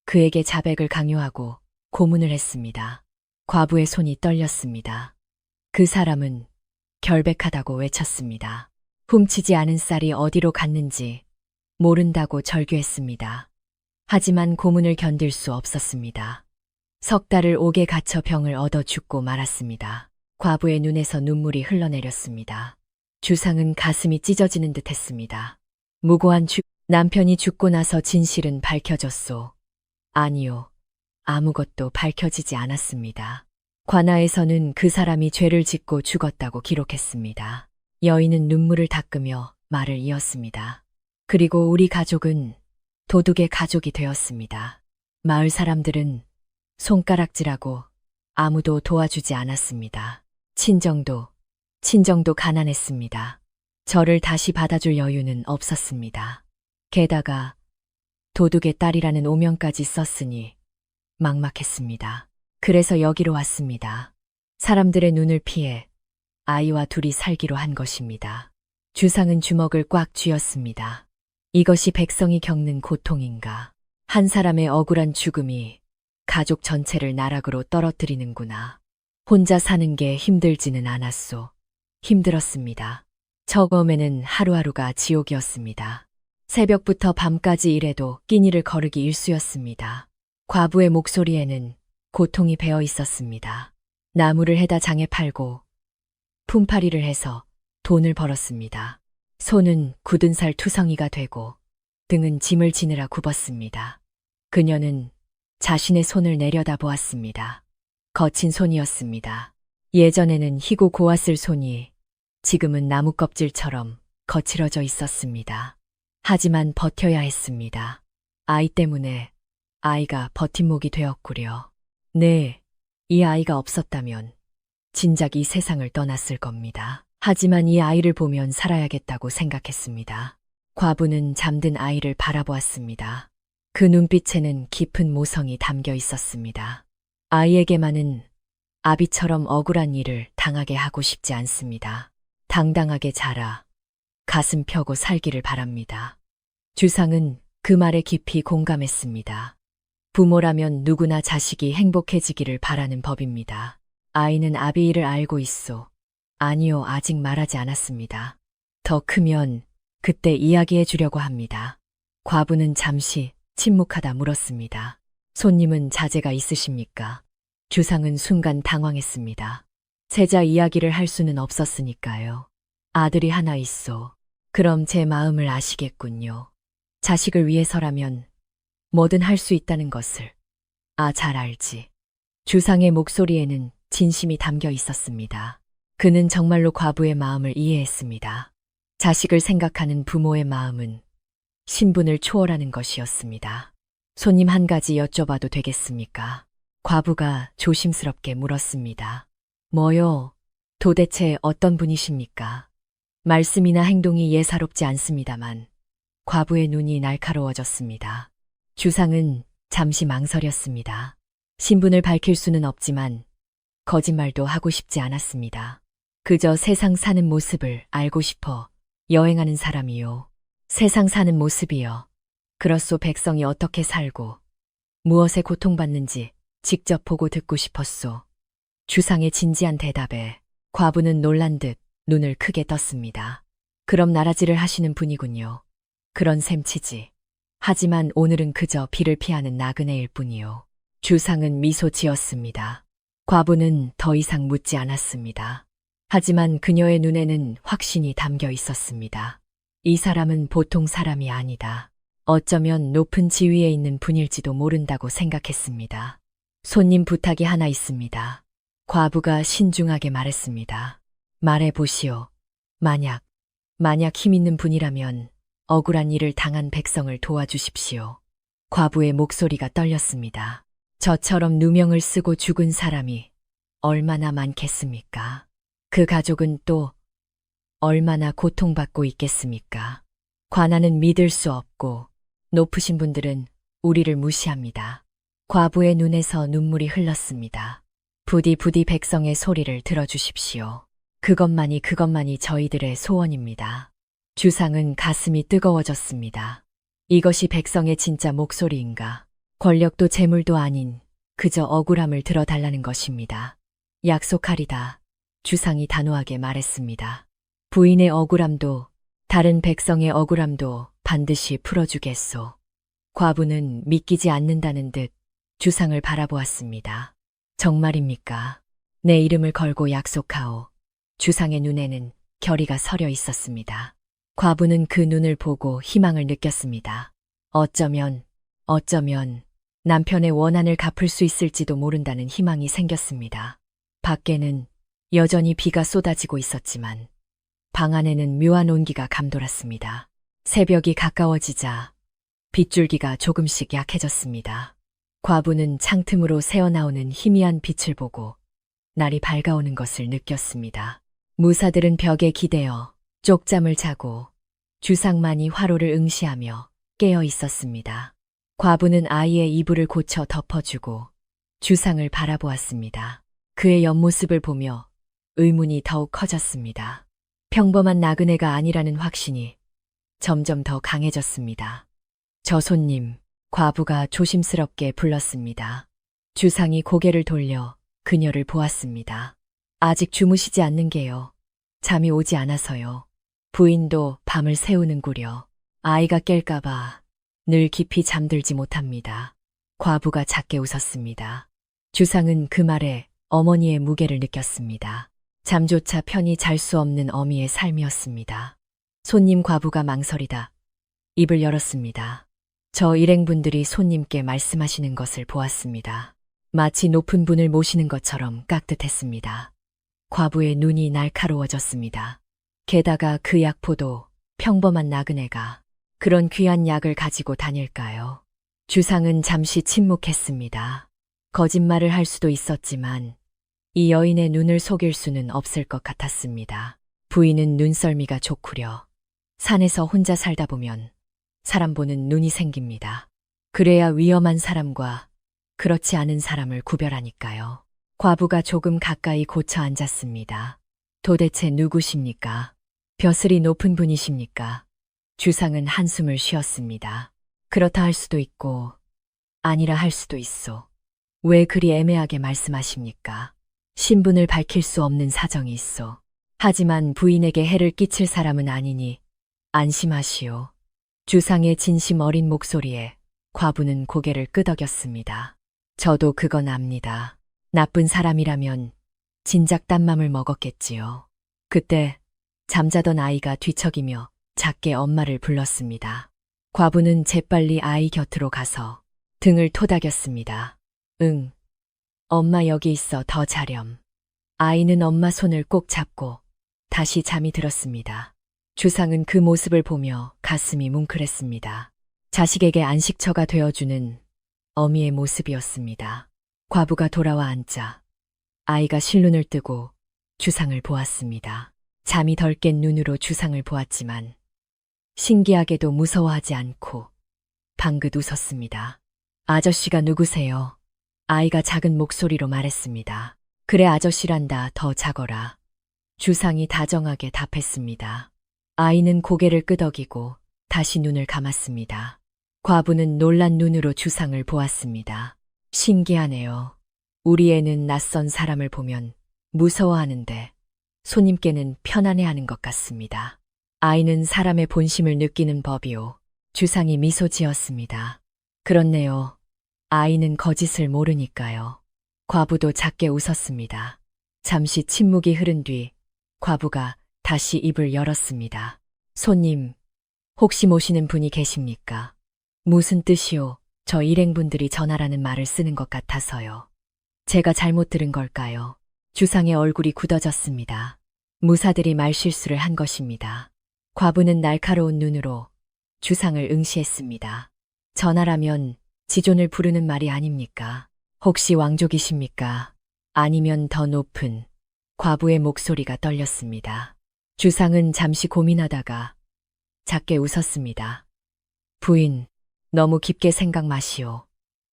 그에게 자백을 강요하고 고문을 했습니다. 과부의 손이 떨렸습니다. 그 사람은 결백하다고 외쳤습니다. 훔치지 않은 쌀이 어디로 갔는지 모른다고 절규했습니다. 하지만 고문을 견딜 수 없었습니다. 석 달을 옥에 갇혀 병을 얻어 죽고 말았습니다. 과부의 눈에서 눈물이 흘러내렸습니다. 주상은 가슴이 찢어지는 듯 했습니다. 무고한 남편이 죽고 나서 진실은 밝혀졌소. 아니요. 아무것도 밝혀지지 않았습니다. 관아에서는 그 사람이 죄를 짓고 죽었다고 기록했습니다. 여인은 눈물을 닦으며 말을 이었습니다. 그리고 우리 가족은 도둑의 가족이 되었습니다. 마을 사람들은 손가락질하고 아무도 도와주지 않았습니다. 친정도 가난했습니다. 저를 다시 받아줄 여유는 없었습니다. 게다가 도둑의 딸이라는 오명까지 썼으니 막막했습니다. 그래서 여기로 왔습니다. 사람들의 눈을 피해 아이와 둘이 살기로 한 것입니다. 주상은 주먹을 꽉 쥐었습니다. 이것이 백성이 겪는 고통인가. 한 사람의 억울한 죽음이 가족 전체를 나락으로 떨어뜨리는구나. 혼자 사는 게 힘들지는 않았소. 힘들었습니다. 처음에는 하루하루가 지옥이었습니다. 새벽부터 밤까지 일해도 끼니를 거르기 일쑤였습니다. 과부의 목소리에는 고통이 배어 있었습니다. 나무를 해다 장에 팔고 품팔이를 해서 돈을 벌었습니다. 손은 굳은 살 투성이가 되고 등은 짐을 지느라 굽었습니다. 그녀는 자신의 손을 내려다보았습니다. 거친 손이었습니다. 예전에는 희고 고왔을 손이 지금은 나무 껍질처럼 거칠어져 있었습니다. 하지만 버텨야 했습니다. 아이 때문에 아이가 버팀목이 되었구려. 네, 이 아이가 없었다면 진작 이 세상을 떠났을 겁니다. 하지만 이 아이를 보면 살아야겠다고 생각했습니다. 과부는 잠든 아이를 바라보았습니다. 그 눈빛에는 깊은 모성이 담겨 있었습니다. 아이에게만은 아비처럼 억울한 일을 당하게 하고 싶지 않습니다. 당당하게 자라 가슴 펴고 살기를 바랍니다. 주상은 그 말에 깊이 공감했습니다. 부모라면 누구나 자식이 행복해지기를 바라는 법입니다. 아이는 아비 일을 알고 있소. 아니요, 아직 말하지 않았습니다. 더 크면 그때 이야기해 주려고 합니다. 과부는 잠시 침묵하다 물었습니다. 손님은 자제가 있으십니까? 주상은 순간 당황했습니다. 세자 이야기를 할 수는 없었으니까요. 아들이 하나 있소. 그럼 제 마음을 아시겠군요. 자식을 위해서라면 뭐든 할 수 있다는 것을. 잘 알지. 주상의 목소리에는 진심이 담겨 있었습니다. 그는 정말로 과부의 마음을 이해했습니다. 자식을 생각하는 부모의 마음은 신분을 초월하는 것이었습니다. 손님 한 가지 여쭤봐도 되겠습니까? 과부가 조심스럽게 물었습니다. 뭐요? 도대체 어떤 분이십니까? 말씀이나 행동이 예사롭지 않습니다만 과부의 눈이 날카로워졌습니다. 주상은 잠시 망설였습니다. 신분을 밝힐 수는 없지만 거짓말도 하고 싶지 않았습니다. 그저 세상 사는 모습을 알고 싶어 여행하는 사람이요. 세상 사는 모습이요. 그렇소 백성이 어떻게 살고 무엇에 고통받는지 직접 보고 듣고 싶었소. 주상의 진지한 대답에 과부는 놀란 듯 눈을 크게 떴습니다. 그럼 나라지를 하시는 분이군요. 그런 셈치지. 하지만 오늘은 그저 비를 피하는 나그네일 뿐이요. 주상은 미소 지었습니다. 과부는 더 이상 묻지 않았습니다. 하지만 그녀의 눈에는 확신이 담겨 있었습니다. 이 사람은 보통 사람이 아니다. 어쩌면 높은 지위에 있는 분일지도 모른다고 생각했습니다. 손님 부탁이 하나 있습니다. 과부가 신중하게 말했습니다. 말해보시오. 만약 힘 있는 분이라면 억울한 일을 당한 백성을 도와주십시오. 과부의 목소리가 떨렸습니다. 저처럼 누명을 쓰고 죽은 사람이 얼마나 많겠습니까? 그 가족은 또 얼마나 고통받고 있겠습니까? 관아는 믿을 수 없고 높으신 분들은 우리를 무시합니다. 과부의 눈에서 눈물이 흘렀습니다. 부디 백성의 소리를 들어주십시오. 그것만이 저희들의 소원입니다. 주상은 가슴이 뜨거워졌습니다. 이것이 백성의 진짜 목소리인가? 권력도 재물도 아닌 그저 억울함을 들어달라는 것입니다. 약속하리다. 주상이 단호하게 말했습니다. 부인의 억울함도 다른 백성의 억울함도 반드시 풀어주겠소. 과부는 믿기지 않는다는 듯 주상을 바라보았습니다. 정말입니까? 내 이름을 걸고 약속하오. 주상의 눈에는 결의가 서려 있었습니다. 과부는 그 눈을 보고 희망을 느꼈습니다. 어쩌면 남편의 원한을 갚을 수 있을지도 모른다는 희망이 생겼습니다. 밖에는 여전히 비가 쏟아지고 있었지만 방 안에는 묘한 온기가 감돌았습니다. 새벽이 가까워지자 빗줄기가 조금씩 약해졌습니다. 과부는 창틈으로 새어나오는 희미한 빛을 보고 날이 밝아오는 것을 느꼈습니다. 무사들은 벽에 기대어 쪽잠을 자고 주상만이 화로를 응시하며 깨어 있었습니다. 과부는 아이의 이불을 고쳐 덮어주고 주상을 바라보았습니다. 그의 옆모습을 보며 의문이 더욱 커졌습니다. 평범한 나그네가 아니라는 확신이 점점 더 강해졌습니다. 저 손님, 과부가 조심스럽게 불렀습니다. 주상이 고개를 돌려 그녀를 보았습니다. 아직 주무시지 않는 게요. 잠이 오지 않아서요. 부인도 밤을 새우는구려. 아이가 깰까봐 늘 깊이 잠들지 못합니다. 과부가 작게 웃었습니다. 주상은 그 말에 어머니의 무게를 느꼈습니다. 잠조차 편히 잘 수 없는 어미의 삶이었습니다. 손님 과부가 망설이다 입을 열었습니다. 저 일행분들이 손님께 말씀하시는 것을 보았습니다. 마치 높은 분을 모시는 것처럼 깍듯했습니다. 과부의 눈이 날카로워졌습니다. 게다가 그 약포도 평범한 나그네가 그런 귀한 약을 가지고 다닐까요? 주상은 잠시 침묵했습니다. 거짓말을 할 수도 있었지만 이 여인의 눈을 속일 수는 없을 것 같았습니다. 부인은 눈썰미가 좋구려. 산에서 혼자 살다 보면 사람 보는 눈이 생깁니다. 그래야 위험한 사람과 그렇지 않은 사람을 구별하니까요. 과부가 조금 가까이 고쳐 앉았습니다. 도대체 누구십니까? 벼슬이 높은 분이십니까? 주상은 한숨을 쉬었습니다. 그렇다 할 수도 있고 아니라 할 수도 있소. 왜 그리 애매하게 말씀하십니까? 신분을 밝힐 수 없는 사정이 있소. 하지만 부인에게 해를 끼칠 사람은 아니니 안심하시오. 주상의 진심 어린 목소리에 과부는 고개를 끄덕였습니다. 저도 그건 압니다. 나쁜 사람이라면 진작 딴 맘을 먹었겠지요. 그때 잠자던 아이가 뒤척이며 작게 엄마를 불렀습니다. 과부는 재빨리 아이 곁으로 가서 등을 토닥였습니다. 응, 엄마 여기 있어 더 자렴. 아이는 엄마 손을 꼭 잡고 다시 잠이 들었습니다. 주상은 그 모습을 보며 가슴이 뭉클했습니다. 자식에게 안식처가 되어주는 어미의 모습이었습니다. 과부가 돌아와 앉자 아이가 실눈을 뜨고 주상을 보았습니다. 잠이 덜 깬 눈으로 주상을 보았지만 신기하게도 무서워하지 않고 방긋 웃었습니다. 아저씨가 누구세요? 아이가 작은 목소리로 말했습니다. 그래 아저씨란다 더 작어라. 주상이 다정하게 답했습니다. 아이는 고개를 끄덕이고 다시 눈을 감았습니다. 과부는 놀란 눈으로 주상을 보았습니다. 신기하네요. 우리 애는 낯선 사람을 보면 무서워하는데 손님께는 편안해하는 것 같습니다. 아이는 사람의 본심을 느끼는 법이요. 주상이 미소 지었습니다. 그렇네요. 아이는 거짓을 모르니까요. 과부도 작게 웃었습니다. 잠시 침묵이 흐른 뒤 과부가 다시 입을 열었습니다. 손님, 혹시 모시는 분이 계십니까? 무슨 뜻이요? 저 일행분들이 전하라는 말을 쓰는 것 같아서요. 제가 잘못 들은 걸까요? 주상의 얼굴이 굳어졌습니다. 무사들이 말실수를 한 것입니다. 과부는 날카로운 눈으로 주상을 응시했습니다. 전하라면 지존을 부르는 말이 아닙니까? 혹시 왕족이십니까? 아니면 더 높은 과부의 목소리가 떨렸습니다. 주상은 잠시 고민하다가 작게 웃었습니다. 부인, 너무 깊게 생각 마시오.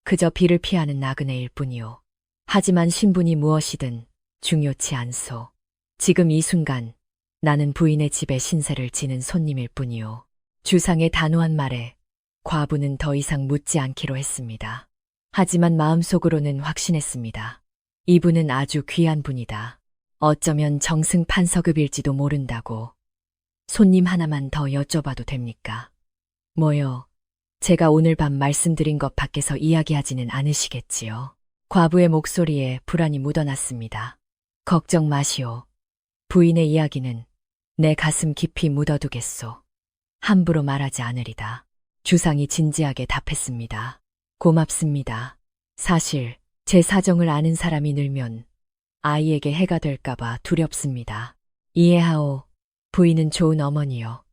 그저 비를 피하는 나그네일 뿐이오. 하지만 신분이 무엇이든 중요치 않소. 지금 이 순간 나는 부인의 집에 신세를 지는 손님일 뿐이오. 주상의 단호한 말에 과부는 더 이상 묻지 않기로 했습니다. 하지만 마음속으로는 확신했습니다. 이분은 아주 귀한 분이다. 어쩌면 정승 판서급일지도 모른다고. 손님 하나만 더 여쭤봐도 됩니까? 뭐요? 제가 오늘 밤 말씀드린 것 밖에서 이야기하지는 않으시겠지요? 과부의 목소리에 불안이 묻어났습니다. 걱정 마시오. 부인의 이야기는 내 가슴 깊이 묻어두겠소. 함부로 말하지 않으리다. 주상이 진지하게 답했습니다. 고맙습니다. 사실 제 사정을 아는 사람이 늘면 아이에게 해가 될까봐 두렵습니다. 이해하오. 부인은 좋은 어머니요.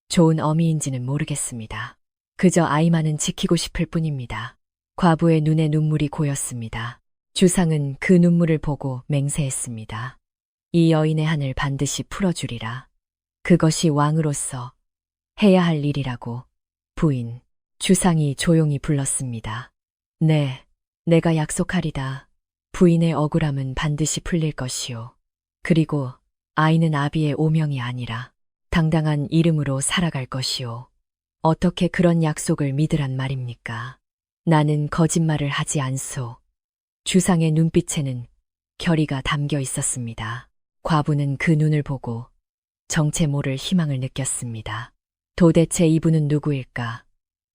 좋은 어미인지는 모르겠습니다. 그저 아이만은 지키고 싶을 뿐입니다. 과부의 눈에 눈물이 고였습니다. 주상은 그 눈물을 보고 맹세했습니다. 이 여인의 한을 반드시 풀어주리라. 그것이 왕으로서 해야 할 일이라고. 부인, 주상이 조용히 불렀습니다. 네, 내가 약속하리다. 부인의 억울함은 반드시 풀릴 것이오. 그리고 아이는 아비의 오명이 아니라 당당한 이름으로 살아갈 것이오. 어떻게 그런 약속을 믿으란 말입니까? 나는 거짓말을 하지 않소. 주상의 눈빛에는 결의가 담겨 있었습니다. 과부는 그 눈을 보고 정체 모를 희망을 느꼈습니다. 도대체 이분은 누구일까?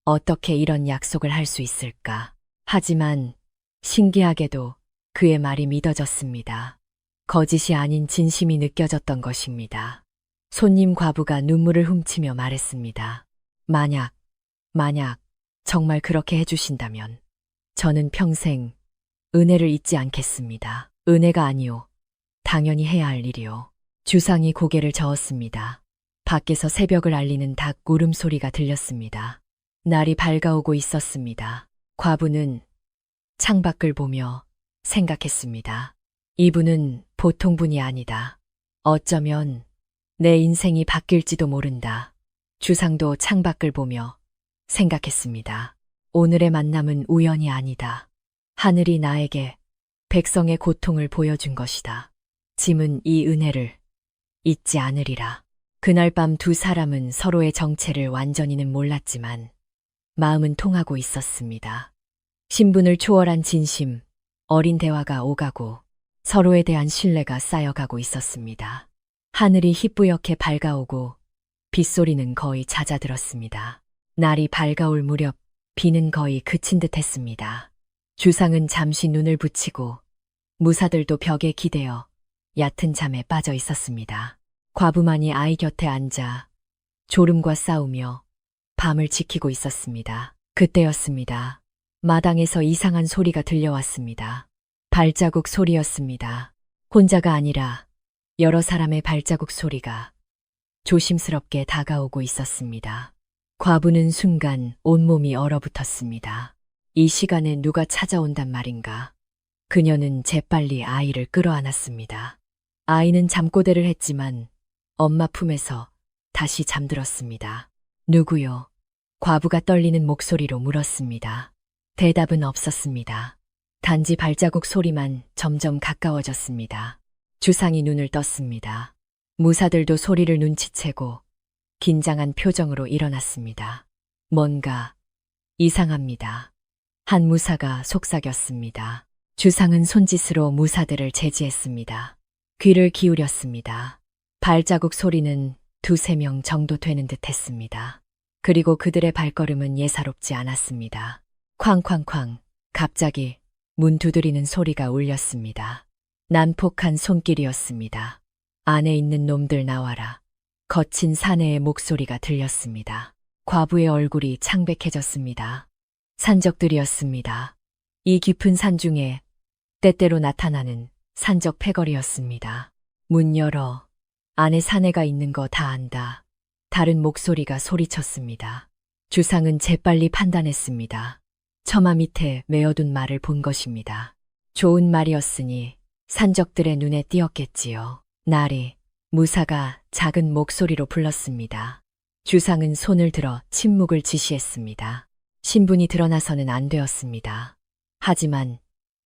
어떻게 이런 약속을 할 수 있을까? 하지만 신기하게도 그의 말이 믿어졌습니다. 거짓이 아닌 진심이 느껴졌던 것입니다. 손님 과부가 눈물을 훔치며 말했습니다. 만약 정말 그렇게 해주신다면 저는 평생 은혜를 잊지 않겠습니다. 은혜가 아니오. 당연히 해야 할 일이오. 주상이 고개를 저었습니다. 밖에서 새벽을 알리는 닭 울음소리가 들렸습니다. 날이 밝아오고 있었습니다. 과부는 창밖을 보며 생각했습니다. 이분은 보통 분이 아니다. 어쩌면 내 인생이 바뀔지도 모른다. 주상도 창밖을 보며 생각했습니다. 오늘의 만남은 우연이 아니다. 하늘이 나에게 백성의 고통을 보여준 것이다. 짐은 이 은혜를 잊지 않으리라. 그날 밤 두 사람은 서로의 정체를 완전히는 몰랐지만 마음은 통하고 있었습니다. 신분을 초월한 진심, 어린 대화가 오가고 서로에 대한 신뢰가 쌓여가고 있었습니다. 하늘이 희뿌옇게 밝아오고 빗소리는 거의 잦아들었습니다. 날이 밝아올 무렵 비는 거의 그친 듯 했습니다. 주상은 잠시 눈을 붙이고 무사들도 벽에 기대어 얕은 잠에 빠져 있었습니다. 과부만이 아이 곁에 앉아 졸음과 싸우며 밤을 지키고 있었습니다. 그때였습니다. 마당에서 이상한 소리가 들려왔습니다. 발자국 소리였습니다. 혼자가 아니라 여러 사람의 발자국 소리가 조심스럽게 다가오고 있었습니다. 과부는 순간 온몸이 얼어붙었습니다. 이 시간에 누가 찾아온단 말인가. 그녀는 재빨리 아이를 끌어안았습니다. 아이는 잠꼬대를 했지만 엄마 품에서 다시 잠들었습니다. 누구요? 과부가 떨리는 목소리로 물었습니다. 대답은 없었습니다. 단지 발자국 소리만 점점 가까워졌습니다. 주상이 눈을 떴습니다. 무사들도 소리를 눈치채고 긴장한 표정으로 일어났습니다. 뭔가 이상합니다. 한 무사가 속삭였습니다. 주상은 손짓으로 무사들을 제지했습니다. 귀를 기울였습니다. 발자국 소리는 두세 명 정도 되는 듯 했습니다. 그리고 그들의 발걸음은 예사롭지 않았습니다. 쾅쾅쾅, 갑자기 문 두드리는 소리가 울렸습니다. 난폭한 손길이었습니다. 안에 있는 놈들 나와라. 거친 사내의 목소리가 들렸습니다. 과부의 얼굴이 창백해졌습니다. 산적들이었습니다. 이 깊은 산 중에 때때로 나타나는 산적 패거리였습니다. 문 열어. 안에 사내가 있는 거 다 안다. 다른 목소리가 소리쳤습니다. 주상은 재빨리 판단했습니다. 처마 밑에 메어둔 말을 본 것입니다. 좋은 말이었으니 산적들의 눈에 띄었겠지요. 나리, 무사가 작은 목소리로 불렀습니다. 주상은 손을 들어 침묵을 지시했습니다. 신분이 드러나서는 안 되었습니다. 하지만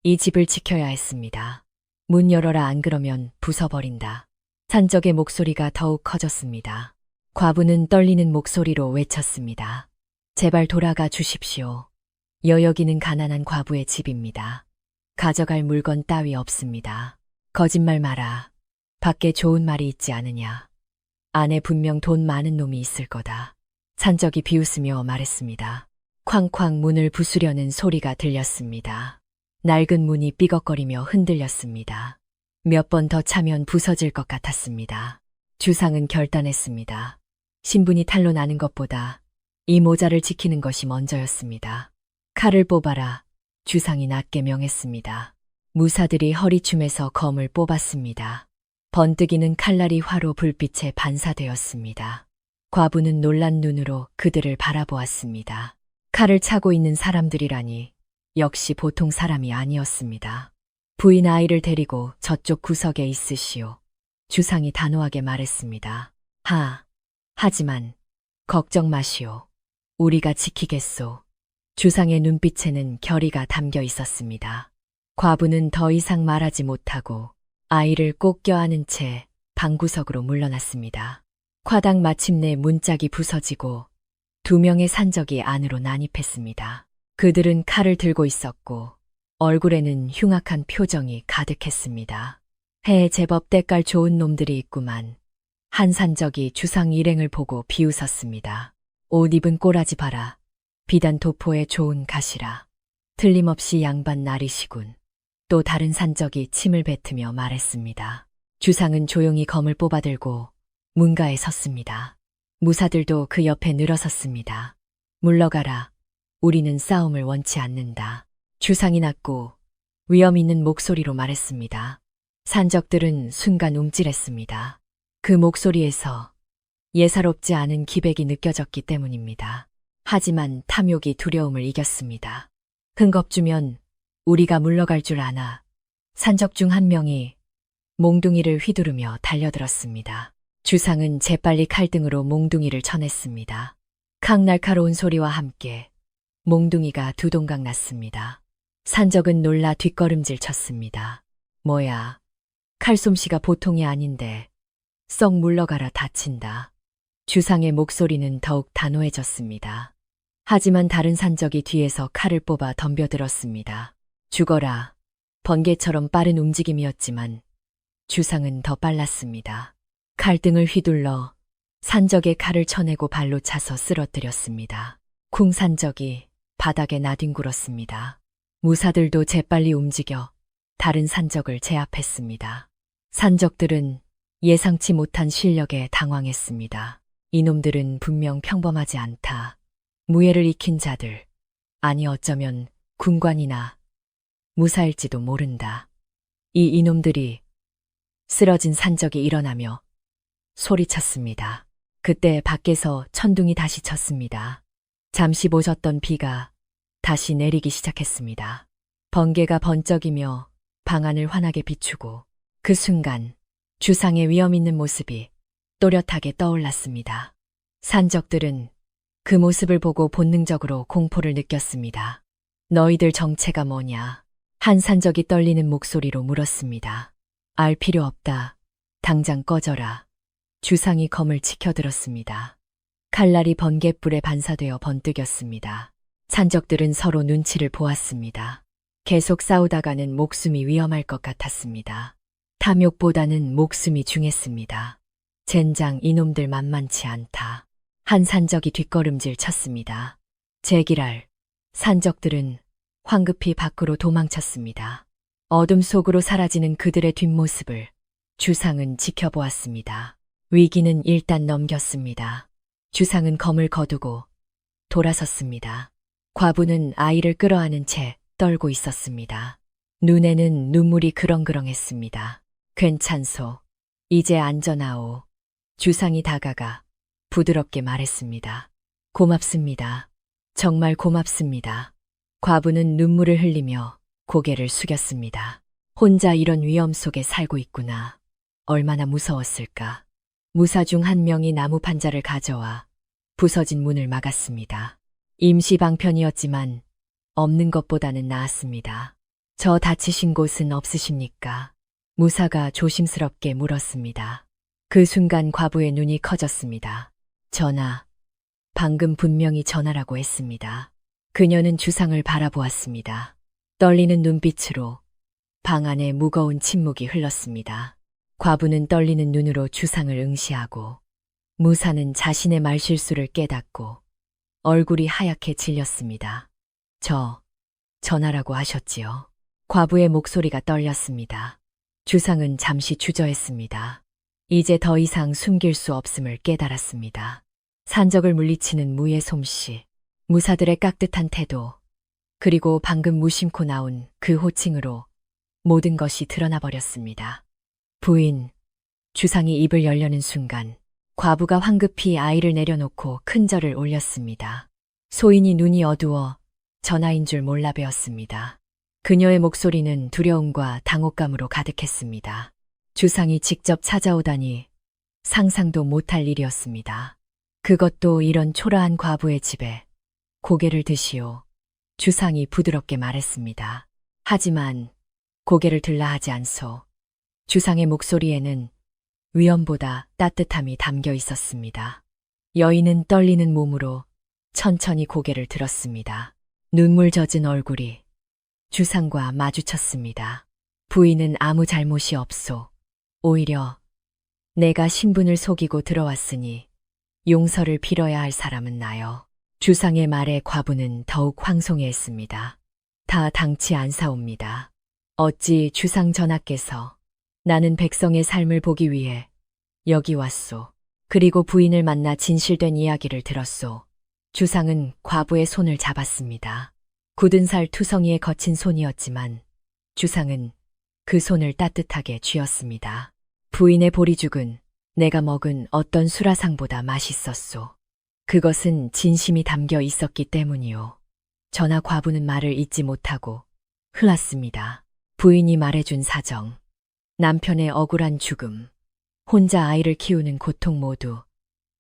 이 집을 지켜야 했습니다. 문 열어라, 안 그러면 부숴버린다. 산적의 목소리가 더욱 커졌습니다. 과부는 떨리는 목소리로 외쳤습니다. 제발 돌아가 주십시오. 여기는 가난한 과부의 집입니다. 가져갈 물건 따위 없습니다. 거짓말 마라. 밖에 좋은 말이 있지 않으냐. 안에 분명 돈 많은 놈이 있을 거다. 산적이 비웃으며 말했습니다. 쾅쾅 문을 부수려는 소리가 들렸습니다. 낡은 문이 삐걱거리며 흔들렸습니다. 몇 번 더 차면 부서질 것 같았습니다. 주상은 결단했습니다. 신분이 탄로 나는 것보다 이 모자를 지키는 것이 먼저였습니다. 칼을 뽑아라. 주상이 낮게 명했습니다. 무사들이 허리춤에서 검을 뽑았습니다. 번뜩이는 칼날이 화로 불빛에 반사되었습니다. 과부는 놀란 눈으로 그들을 바라보았습니다. 칼을 차고 있는 사람들이라니 역시 보통 사람이 아니었습니다. 부인 아이를 데리고 저쪽 구석에 있으시오. 주상이 단호하게 말했습니다. 하지만 걱정 마시오. 우리가 지키겠소. 주상의 눈빛에는 결의가 담겨 있었습니다. 과부는 더 이상 말하지 못하고 아이를 꼭 껴안은 채 방구석으로 물러났습니다. 과당 마침내 문짝이 부서지고 2명의 산적이 안으로 난입했습니다. 그들은 칼을 들고 있었고 얼굴에는 흉악한 표정이 가득했습니다. 제법 때깔 좋은 놈들이 있구만. 한 산적이 주상 일행을 보고 비웃었습니다. 옷 입은 꼬라지 봐라. 비단 도포에 좋은 갓이라. 틀림없이 양반 나리시군. 또 다른 산적이 침을 뱉으며 말했습니다. 주상은 조용히 검을 뽑아들고 문가에 섰습니다. 무사들도 그 옆에 늘어섰습니다. 물러가라. 우리는 싸움을 원치 않는다. 주상이 낮고 위험 있는 목소리로 말했습니다. 산적들은 순간 움찔했습니다. 그 목소리에서 예사롭지 않은 기백이 느껴졌기 때문입니다. 하지만 탐욕이 두려움을 이겼습니다. 흥겁주면 우리가 물러갈 줄 아나. 산적 중 한 명이 몽둥이를 휘두르며 달려들었습니다. 주상은 재빨리 칼등으로 몽둥이를 쳐냈습니다. 칼날카로운 소리와 함께 몽둥이가 두 동강 났습니다. 산적은 놀라 뒷걸음질 쳤습니다. 뭐야, 칼솜씨가 보통이 아닌데 썩 물러가라, 다친다. 주상의 목소리는 더욱 단호해졌습니다. 하지만 다른 산적이 뒤에서 칼을 뽑아 덤벼들었습니다. 죽어라. 번개처럼 빠른 움직임이었지만 주상은 더 빨랐습니다. 칼등을 휘둘러 산적의 칼을 쳐내고 발로 차서 쓰러뜨렸습니다. 쿵, 산적이 바닥에 나뒹굴었습니다. 무사들도 재빨리 움직여 다른 산적을 제압했습니다. 산적들은 예상치 못한 실력에 당황했습니다. 이놈들은 분명 평범하지 않다. 무예를 익힌 자들, 아니 어쩌면 군관이나 무사일지도 모른다. 이놈들이 쓰러진 산적이 일어나며 소리쳤습니다. 그때 밖에서 천둥이 다시 쳤습니다. 잠시 멎었던 비가 다시 내리기 시작했습니다. 번개가 번쩍이며 방안을 환하게 비추고 그 순간 주상의 위험 있는 모습이 또렷하게 떠올랐습니다. 산적들은 그 모습을 보고 본능적으로 공포를 느꼈습니다. 너희들 정체가 뭐냐? 한산적이 떨리는 목소리로 물었습니다. 알 필요 없다. 당장 꺼져라. 주상이 검을 치켜들었습니다. 칼날이 번갯불에 반사되어 번뜩였습니다. 산적들은 서로 눈치를 보았습니다. 계속 싸우다가는 목숨이 위험할 것 같았습니다. 탐욕보다는 목숨이 중했습니다. 젠장 이놈들 만만치 않다. 한 산적이 뒷걸음질 쳤습니다. 제기랄. 산적들은 황급히 밖으로 도망쳤습니다. 어둠 속으로 사라지는 그들의 뒷모습을 주상은 지켜보았습니다. 위기는 일단 넘겼습니다. 주상은 검을 거두고 돌아섰습니다. 과부는 아이를 끌어안은 채 떨고 있었습니다. 눈에는 눈물이 그렁그렁했습니다. 괜찮소. 이제 안전하오. 주상이 다가가 부드럽게 말했습니다. 고맙습니다. 정말 고맙습니다. 과부는 눈물을 흘리며 고개를 숙였습니다. 혼자 이런 위험 속에 살고 있구나. 얼마나 무서웠을까. 무사 중 한 명이 나무 판자를 가져와 부서진 문을 막았습니다. 임시 방편이었지만 없는 것보다는 나았습니다. 저 다치신 곳은 없으십니까? 무사가 조심스럽게 물었습니다. 그 순간 과부의 눈이 커졌습니다. 전하. 방금 분명히 전하라고 했습니다. 그녀는 주상을 바라보았습니다. 떨리는 눈빛으로 방 안에 무거운 침묵이 흘렀습니다. 과부는 떨리는 눈으로 주상을 응시하고 무사는 자신의 말실수를 깨닫고 얼굴이 하얗게 질렸습니다. 전하라고 하셨지요. 과부의 목소리가 떨렸습니다. 주상은 잠시 주저했습니다. 이제 더 이상 숨길 수 없음을 깨달았습니다. 산적을 물리치는 무의 솜씨, 무사들의 깍듯한 태도, 그리고 방금 무심코 나온 그 호칭으로 모든 것이 드러나 버렸습니다. 부인, 주상이 입을 열려는 순간 과부가 황급히 아이를 내려놓고 큰 절을 올렸습니다. 소인이 눈이 어두워 전하인 줄 몰라 배웠습니다. 그녀의 목소리는 두려움과 당혹감으로 가득했습니다. 주상이 직접 찾아오다니 상상도 못할 일이었습니다. 그것도 이런 초라한 과부의 집에. 고개를 드시오. 주상이 부드럽게 말했습니다. 하지만 고개를 들라 하지 않소. 주상의 목소리에는 위험보다 따뜻함이 담겨 있었습니다. 여인은 떨리는 몸으로 천천히 고개를 들었습니다. 눈물 젖은 얼굴이 주상과 마주쳤습니다. 부인은 아무 잘못이 없소. 오히려 내가 신분을 속이고 들어왔으니 용서를 빌어야 할 사람은 나요. 주상의 말에 과부는 더욱 황송해했습니다. 다 당치 않사옵니다. 어찌 주상 전하께서 나는 백성의 삶을 보기 위해 여기 왔소. 그리고 부인을 만나 진실된 이야기를 들었소. 주상은 과부의 손을 잡았습니다. 굳은 살 투성이의 거친 손이었지만 주상은 그 손을 따뜻하게 쥐었습니다. 부인의 보리죽은 내가 먹은 어떤 수라상보다 맛있었소. 그것은 진심이 담겨 있었기 때문이요. 전하 과부는 말을 잇지 못하고 흘렀습니다. 부인이 말해준 사정, 남편의 억울한 죽음, 혼자 아이를 키우는 고통 모두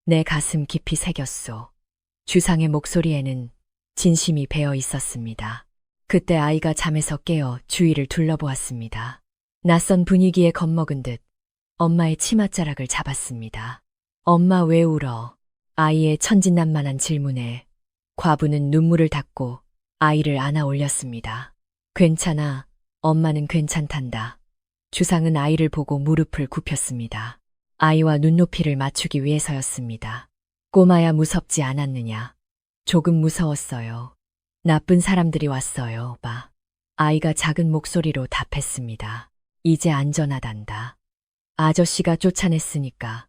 내 가슴 깊이 새겼소. 주상의 목소리에는 진심이 배어 있었습니다. 그때 아이가 잠에서 깨어 주위를 둘러보았습니다. 낯선 분위기에 겁먹은 듯 엄마의 치맛자락을 잡았습니다. 엄마 왜 울어? 아이의 천진난만한 질문에 과부는 눈물을 닦고 아이를 안아 올렸습니다. 괜찮아. 엄마는 괜찮단다. 주상은 아이를 보고 무릎을 굽혔습니다. 아이와 눈높이를 맞추기 위해서였습니다. 꼬마야 무섭지 않았느냐? 조금 무서웠어요. 나쁜 사람들이 왔어요, 봐. 아이가 작은 목소리로 답했습니다. 이제 안전하단다. 아저씨가 쫓아냈으니까.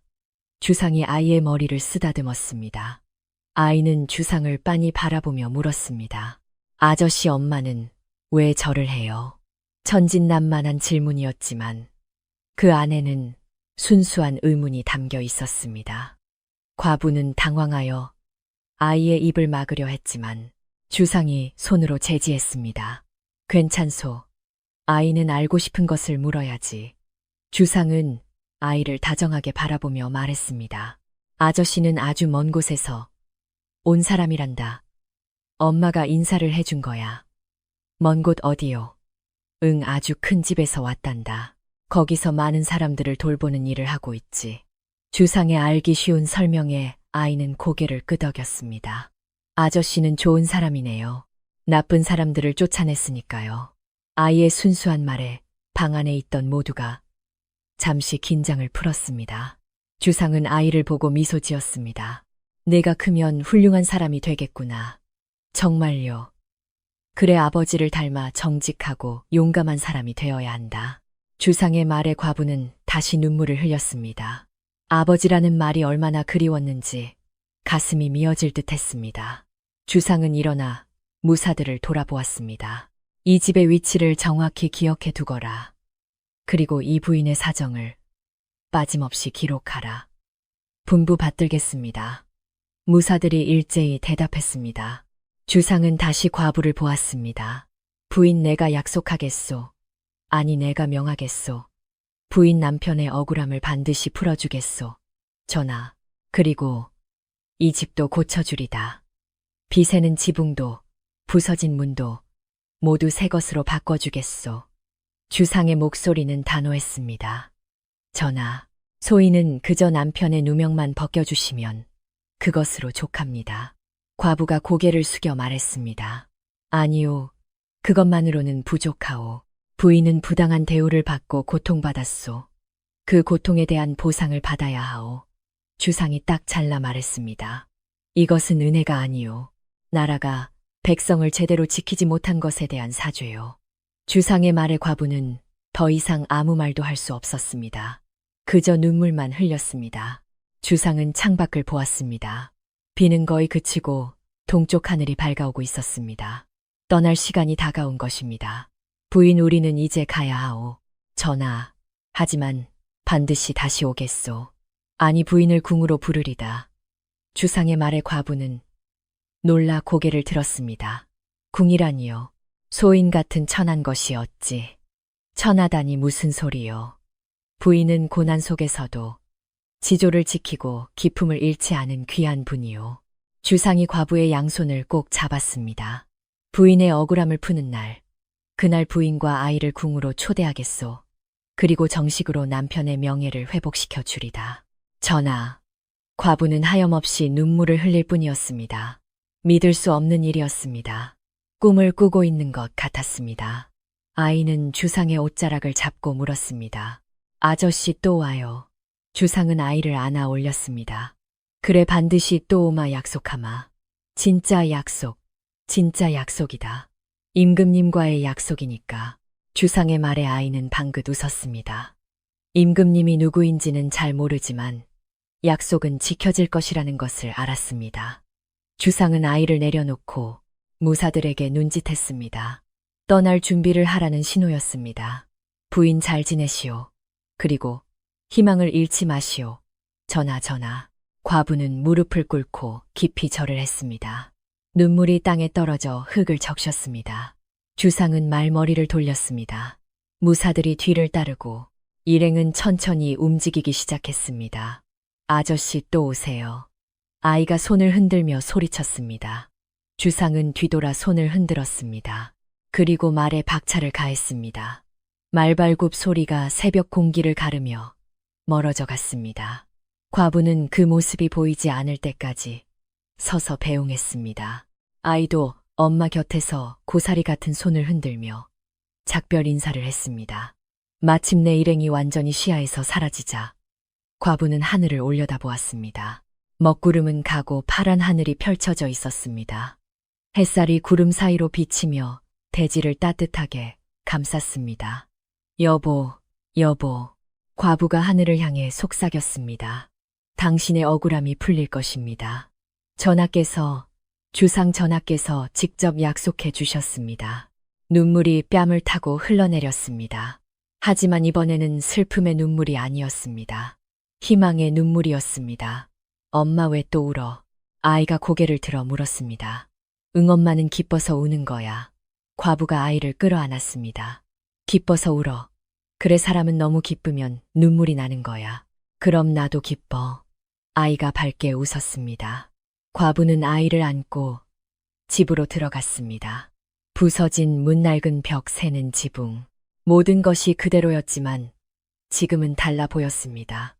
주상이 아이의 머리를 쓰다듬었습니다. 아이는 주상을 빤히 바라보며 물었습니다. 아저씨 엄마는 왜 절을 해요? 천진난만한 질문이었지만 그 안에는 순수한 의문이 담겨 있었습니다. 과부는 당황하여 아이의 입을 막으려 했지만 주상이 손으로 제지했습니다. 괜찮소. 아이는 알고 싶은 것을 물어야지. 주상은 아이를 다정하게 바라보며 말했습니다. 아저씨는 아주 먼 곳에서 온 사람이란다. 엄마가 인사를 해준 거야. 먼 곳 어디요? 응, 아주 큰 집에서 왔단다. 거기서 많은 사람들을 돌보는 일을 하고 있지. 주상의 알기 쉬운 설명에 아이는 고개를 끄덕였습니다. 아저씨는 좋은 사람이네요. 나쁜 사람들을 쫓아냈으니까요. 아이의 순수한 말에 방 안에 있던 모두가 잠시 긴장을 풀었습니다. 주상은 아이를 보고 미소 지었습니다. 내가 크면 훌륭한 사람이 되겠구나. 정말요. 그래, 아버지를 닮아 정직하고 용감한 사람이 되어야 한다. 주상의 말에 과부는 다시 눈물을 흘렸습니다. 아버지라는 말이 얼마나 그리웠는지 가슴이 미어질 듯 했습니다. 주상은 일어나 무사들을 돌아보았습니다. 이 집의 위치를 정확히 기억해 두거라. 그리고 이 부인의 사정을 빠짐없이 기록하라. 분부 받들겠습니다. 무사들이 일제히 대답했습니다. 주상은 다시 과부를 보았습니다. 부인, 내가 약속하겠소. 아니, 내가 명하겠소. 부인 남편의 억울함을 반드시 풀어주겠소. 전하, 그리고 이 집도 고쳐주리다. 비새는 지붕도 부서진 문도 모두 새 것으로 바꿔주겠소. 주상의 목소리는 단호했습니다. 전하, 소인은 그저 남편의 누명만 벗겨주시면 그것으로 족합니다. 과부가 고개를 숙여 말했습니다. 아니요, 그것만으로는 부족하오. 부인은 부당한 대우를 받고 고통받았소. 그 고통에 대한 보상을 받아야 하오. 주상이 딱 잘라 말했습니다. 이것은 은혜가 아니오. 나라가 백성을 제대로 지키지 못한 것에 대한 사죄요. 주상의 말에 과부는 더 이상 아무 말도 할 수 없었습니다. 그저 눈물만 흘렸습니다. 주상은 창밖을 보았습니다. 비는 거의 그치고 동쪽 하늘이 밝아오고 있었습니다. 떠날 시간이 다가온 것입니다. 부인, 우리는 이제 가야 하오. 전하, 하지만 반드시 다시 오겠소. 아니, 부인을 궁으로 부르리다. 주상의 말에 과부는 놀라 고개를 들었습니다. 궁이라니요. 소인 같은 천한 것이 어찌. 천하다니 무슨 소리요. 부인은 고난 속에서도 지조를 지키고 기품을 잃지 않은 귀한 분이요. 주상이 과부의 양손을 꼭 잡았습니다. 부인의 억울함을 푸는 날, 그날 부인과 아이를 궁으로 초대하겠소. 그리고 정식으로 남편의 명예를 회복시켜 주리다. 전하, 과부는 하염없이 눈물을 흘릴 뿐이었습니다. 믿을 수 없는 일이었습니다. 꿈을 꾸고 있는 것 같았습니다. 아이는 주상의 옷자락을 잡고 물었습니다. 아저씨 또 와요. 주상은 아이를 안아 올렸습니다. 그래, 반드시 또 오마 약속하마. 진짜 약속, 진짜 약속이다. 임금님과의 약속이니까. 주상의 말에 아이는 방긋 웃었습니다. 임금님이 누구인지는 잘 모르지만 약속은 지켜질 것이라는 것을 알았습니다. 주상은 아이를 내려놓고 무사들에게 눈짓했습니다. 떠날 준비를 하라는 신호였습니다. 부인 잘 지내시오. 그리고 희망을 잃지 마시오. 전하, 전하. 과부는 무릎을 꿇고 깊이 절을 했습니다. 눈물이 땅에 떨어져 흙을 적셨습니다. 주상은 말머리를 돌렸습니다. 무사들이 뒤를 따르고 일행은 천천히 움직이기 시작했습니다. 아저씨 또 오세요. 아이가 손을 흔들며 소리쳤습니다. 주상은 뒤돌아 손을 흔들었습니다. 그리고 말에 박차를 가했습니다. 말발굽 소리가 새벽 공기를 가르며 멀어져 갔습니다. 과부는 그 모습이 보이지 않을 때까지 서서 배웅했습니다. 아이도 엄마 곁에서 고사리 같은 손을 흔들며 작별 인사를 했습니다. 마침내 일행이 완전히 시야에서 사라지자 과부는 하늘을 올려다보았습니다. 먹구름은 가고 파란 하늘이 펼쳐져 있었습니다. 햇살이 구름 사이로 비치며 대지를 따뜻하게 감쌌습니다. 여보, 여보. 과부가 하늘을 향해 속삭였습니다. 당신의 억울함이 풀릴 것입니다. 전하께서, 주상 전하께서 직접 약속해 주셨습니다. 눈물이 뺨을 타고 흘러내렸습니다. 하지만 이번에는 슬픔의 눈물이 아니었습니다. 희망의 눈물이었습니다. 엄마 왜 또 울어? 아이가 고개를 들어 물었습니다. 응, 엄마는 기뻐서 우는 거야. 과부가 아이를 끌어안았습니다. 기뻐서 울어. 그래, 사람은 너무 기쁘면 눈물이 나는 거야. 그럼 나도 기뻐. 아이가 밝게 웃었습니다. 과부는 아이를 안고 집으로 들어갔습니다. 부서진 문, 낡은 벽, 새는 지붕. 모든 것이 그대로였지만 지금은 달라 보였습니다.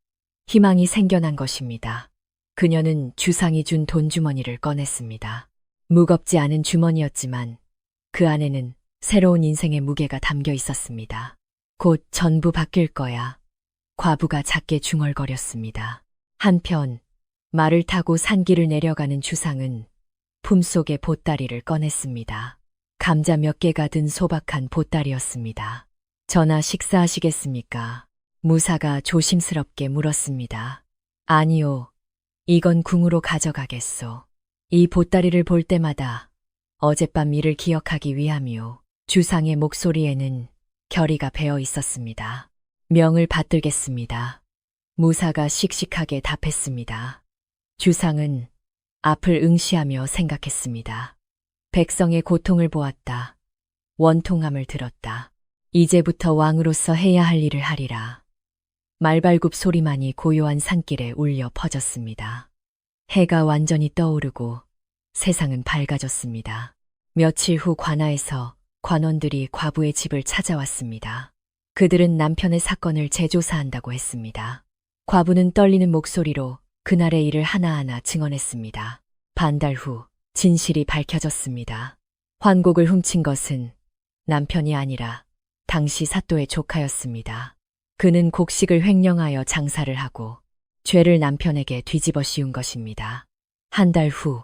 희망이 생겨난 것입니다. 그녀는 주상이 준 돈주머니를 꺼냈습니다. 무겁지 않은 주머니였지만 그 안에는 새로운 인생의 무게가 담겨 있었습니다. 곧 전부 바뀔 거야. 과부가 작게 중얼거렸습니다. 한편 말을 타고 산길을 내려가는 주상은 품속에 보따리를 꺼냈습니다. 감자 몇 개가 든 소박한 보따리였습니다. 전하 식사하시겠습니까? 무사가 조심스럽게 물었습니다. 아니요. 이건 궁으로 가져가겠소. 이 보따리를 볼 때마다 어젯밤 일을 기억하기 위함이요. 주상의 목소리에는 결의가 배어 있었습니다. 명을 받들겠습니다. 무사가 씩씩하게 답했습니다. 주상은 앞을 응시하며 생각했습니다. 백성의 고통을 보았다. 원통함을 들었다. 이제부터 왕으로서 해야 할 일을 하리라. 말발굽 소리만이 고요한 산길에 울려 퍼졌습니다. 해가 완전히 떠오르고 세상은 밝아졌습니다. 며칠 후 관아에서 관원들이 과부의 집을 찾아왔습니다. 그들은 남편의 사건을 재조사한다고 했습니다. 과부는 떨리는 목소리로 그날의 일을 하나하나 증언했습니다. 반달 후 진실이 밝혀졌습니다. 환곡을 훔친 것은 남편이 아니라 당시 사또의 조카였습니다. 그는 곡식을 횡령하여 장사를 하고 죄를 남편에게 뒤집어 씌운 것입니다. 한 달 후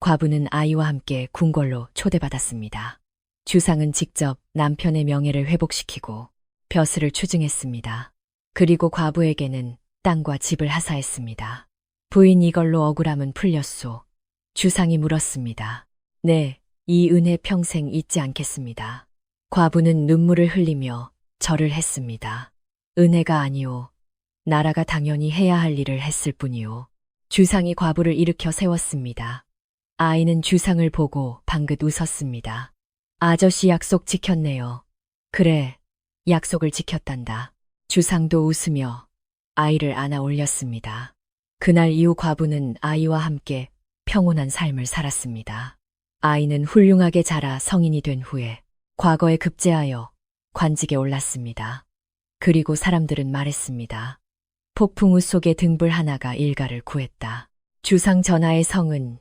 과부는 아이와 함께 궁궐로 초대받았습니다. 주상은 직접 남편의 명예를 회복시키고 벼슬을 추증했습니다. 그리고 과부에게는 땅과 집을 하사했습니다. 부인 이걸로 억울함은 풀렸소. 주상이 물었습니다. 네, 이 은혜 평생 잊지 않겠습니다. 과부는 눈물을 흘리며 절을 했습니다. 은혜가 아니오. 나라가 당연히 해야 할 일을 했을 뿐이오. 주상이 과부를 일으켜 세웠습니다. 아이는 주상을 보고 방긋 웃었습니다. 아저씨 약속 지켰네요. 그래, 약속을 지켰단다. 주상도 웃으며 아이를 안아 올렸습니다. 그날 이후 과부는 아이와 함께 평온한 삶을 살았습니다. 아이는 훌륭하게 자라 성인이 된 후에 과거에 급제하여 관직에 올랐습니다. 그리고 사람들은 말했습니다. 폭풍우 속의 등불 하나가 일가를 구했다. 주상 전하의 성은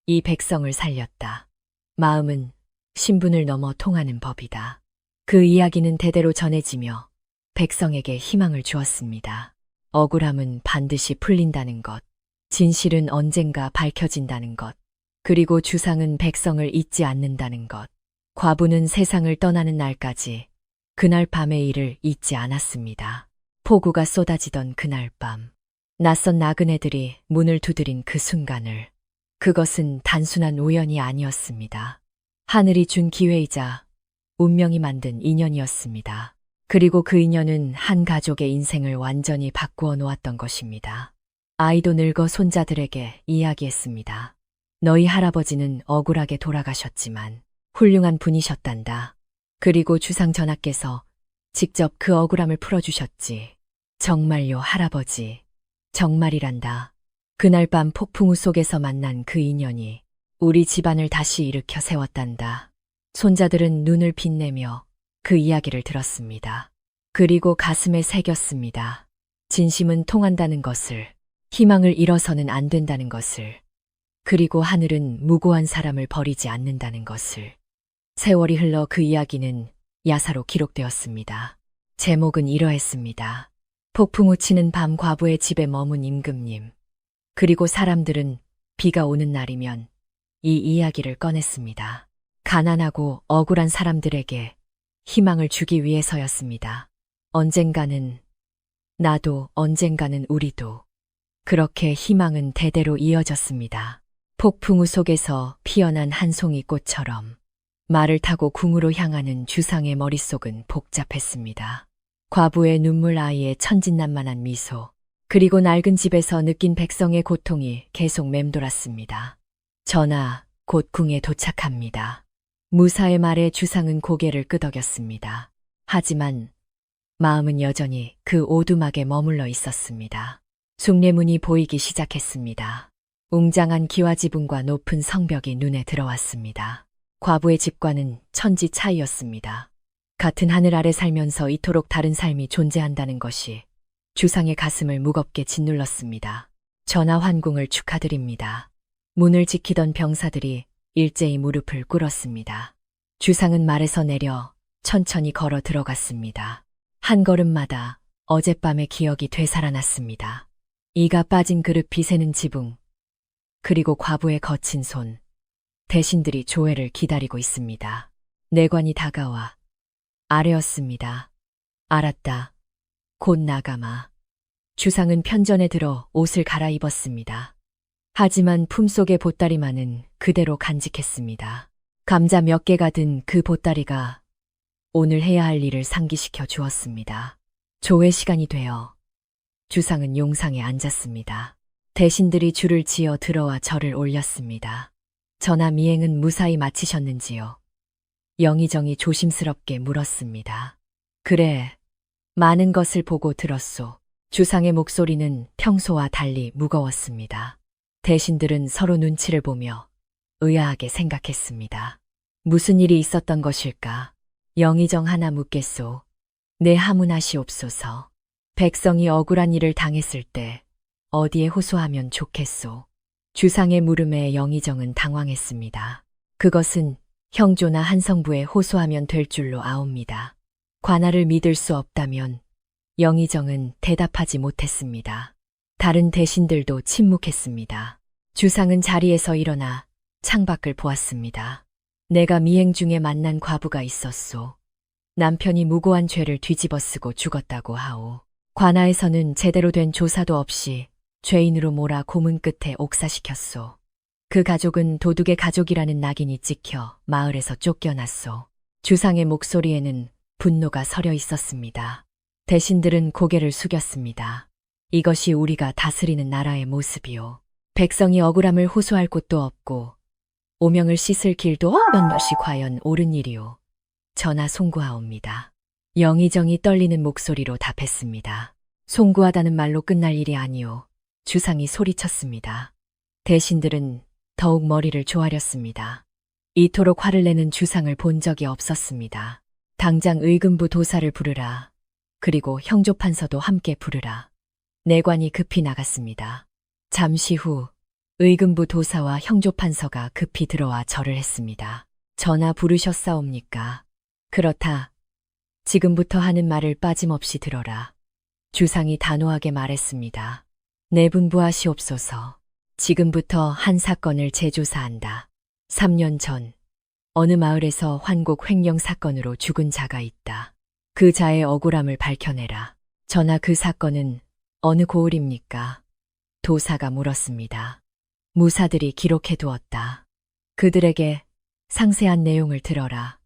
이 백성을 살렸다. 마음은 신분을 넘어 통하는 법이다. 그 이야기는 대대로 전해지며 백성에게 희망을 주었습니다. 억울함은 반드시 풀린다는 것, 진실은 언젠가 밝혀진다는 것, 그리고 주상은 백성을 잊지 않는다는 것. 과부는 세상을 떠나는 날까지 그날 밤의 일을 잊지 않았습니다. 폭우가 쏟아지던 그날 밤, 낯선 나그네들이 문을 두드린 그 순간을, 그것은 단순한 우연이 아니었습니다. 하늘이 준 기회이자 운명이 만든 인연이었습니다. 그리고 그 인연은 한 가족의 인생을 완전히 바꾸어 놓았던 것입니다. 아이도 늙어 손자들에게 이야기했습니다. 너희 할아버지는 억울하게 돌아가셨지만 훌륭한 분이셨단다. 그리고 주상 전하께서 직접 그 억울함을 풀어주셨지. 정말요, 할아버지. 정말이란다. 그날 밤 폭풍우 속에서 만난 그 인연이 우리 집안을 다시 일으켜 세웠단다. 손자들은 눈을 빛내며 그 이야기를 들었습니다. 그리고 가슴에 새겼습니다. 진심은 통한다는 것을, 희망을 잃어서는 안 된다는 것을, 그리고 하늘은 무고한 사람을 버리지 않는다는 것을. 세월이 흘러 그 이야기는 야사로 기록되었습니다. 제목은 이러했습니다. 폭풍우 치는 밤 과부의 집에 머문 임금님. 그리고 사람들은 비가 오는 날이면 이 이야기를 꺼냈습니다. 가난하고 억울한 사람들에게 희망을 주기 위해서였습니다. 언젠가는 나도, 언젠가는 우리도. 그렇게 희망은 대대로 이어졌습니다. 폭풍우 속에서 피어난 한 송이 꽃처럼 말을 타고 궁으로 향하는 주상의 머릿속은 복잡했습니다. 과부의 눈물, 아이의 천진난만한 미소, 그리고 낡은 집에서 느낀 백성의 고통이 계속 맴돌았습니다. 전하, 곧 궁에 도착합니다. 무사의 말에 주상은 고개를 끄덕였습니다. 하지만 마음은 여전히 그 오두막에 머물러 있었습니다. 숭례문이 보이기 시작했습니다. 웅장한 기와지붕과 높은 성벽이 눈에 들어왔습니다. 과부의 집과는 천지 차이였습니다. 같은 하늘 아래 살면서 이토록 다른 삶이 존재한다는 것이 주상의 가슴을 무겁게 짓눌렀습니다. 전하 환궁을 축하드립니다. 문을 지키던 병사들이 일제히 무릎을 꿇었습니다. 주상은 말에서 내려 천천히 걸어 들어갔습니다. 한 걸음마다 어젯밤의 기억이 되살아났습니다. 이가 빠진 그릇 비새는 지붕, 그리고 과부의 거친 손, 대신들이 조회를 기다리고 있습니다. 내관이 다가와 아뢰었습니다. 알았다. 곧 나가마. 주상은 편전에 들어 옷을 갈아입었습니다. 하지만 품속의 보따리만은 그대로 간직했습니다. 감자 몇 개가 든 그 보따리가 오늘 해야 할 일을 상기시켜 주었습니다. 조회 시간이 되어 주상은 용상에 앉았습니다. 대신들이 줄을 지어 들어와 절을 올렸습니다. 전하 미행은 무사히 마치셨는지요? 영의정이 조심스럽게 물었습니다. 그래, 많은 것을 보고 들었소. 주상의 목소리는 평소와 달리 무거웠습니다. 대신들은 서로 눈치를 보며 의아하게 생각했습니다. 무슨 일이 있었던 것일까? 영의정 하나 묻겠소. 내 하문하시옵소서. 백성이 억울한 일을 당했을 때 어디에 호소하면 좋겠소? 주상의 물음에 영의정은 당황했습니다. 그것은 형조나 한성부에 호소하면 될 줄로 아옵니다. 관할을 믿을 수 없다면 영의정은 대답하지 못했습니다. 다른 대신들도 침묵했습니다. 주상은 자리에서 일어나 창밖을 보았습니다. 내가 미행 중에 만난 과부가 있었소. 남편이 무고한 죄를 뒤집어쓰고 죽었다고 하오. 관아에서는 제대로 된 조사도 없이 죄인으로 몰아 고문 끝에 옥사시켰소. 그 가족은 도둑의 가족이라는 낙인이 찍혀 마을에서 쫓겨났소. 주상의 목소리에는 분노가 서려 있었습니다. 대신들은 고개를 숙였습니다. 이것이 우리가 다스리는 나라의 모습이요. 백성이 억울함을 호소할 곳도 없고 오명을 씻을 길도 없는 것이 과연 옳은 일이요. 전하 송구하옵니다. 영의정이 떨리는 목소리로 답했습니다. 송구하다는 말로 끝날 일이 아니오. 주상이 소리쳤습니다. 대신들은 더욱 머리를 조아렸습니다. 이토록 화를 내는 주상을 본 적이 없었습니다. 당장 의금부 도사를 부르라. 그리고 형조판서도 함께 부르라. 내관이 급히 나갔습니다. 잠시 후 의금부 도사와 형조판서가 급히 들어와 절을 했습니다. 전하 부르셨사옵니까? 그렇다. 지금부터 하는 말을 빠짐없이 들어라. 주상이 단호하게 말했습니다. 내분부하시옵소서. 지금부터 한 사건을 재조사한다. 3년 전 어느 마을에서 환곡 횡령 사건으로 죽은 자가 있다. 그 자의 억울함을 밝혀내라. 전하 그 사건은 어느 고을입니까? 도사가 물었습니다. 무사들이 기록해 두었다. 그들에게 상세한 내용을 들어라.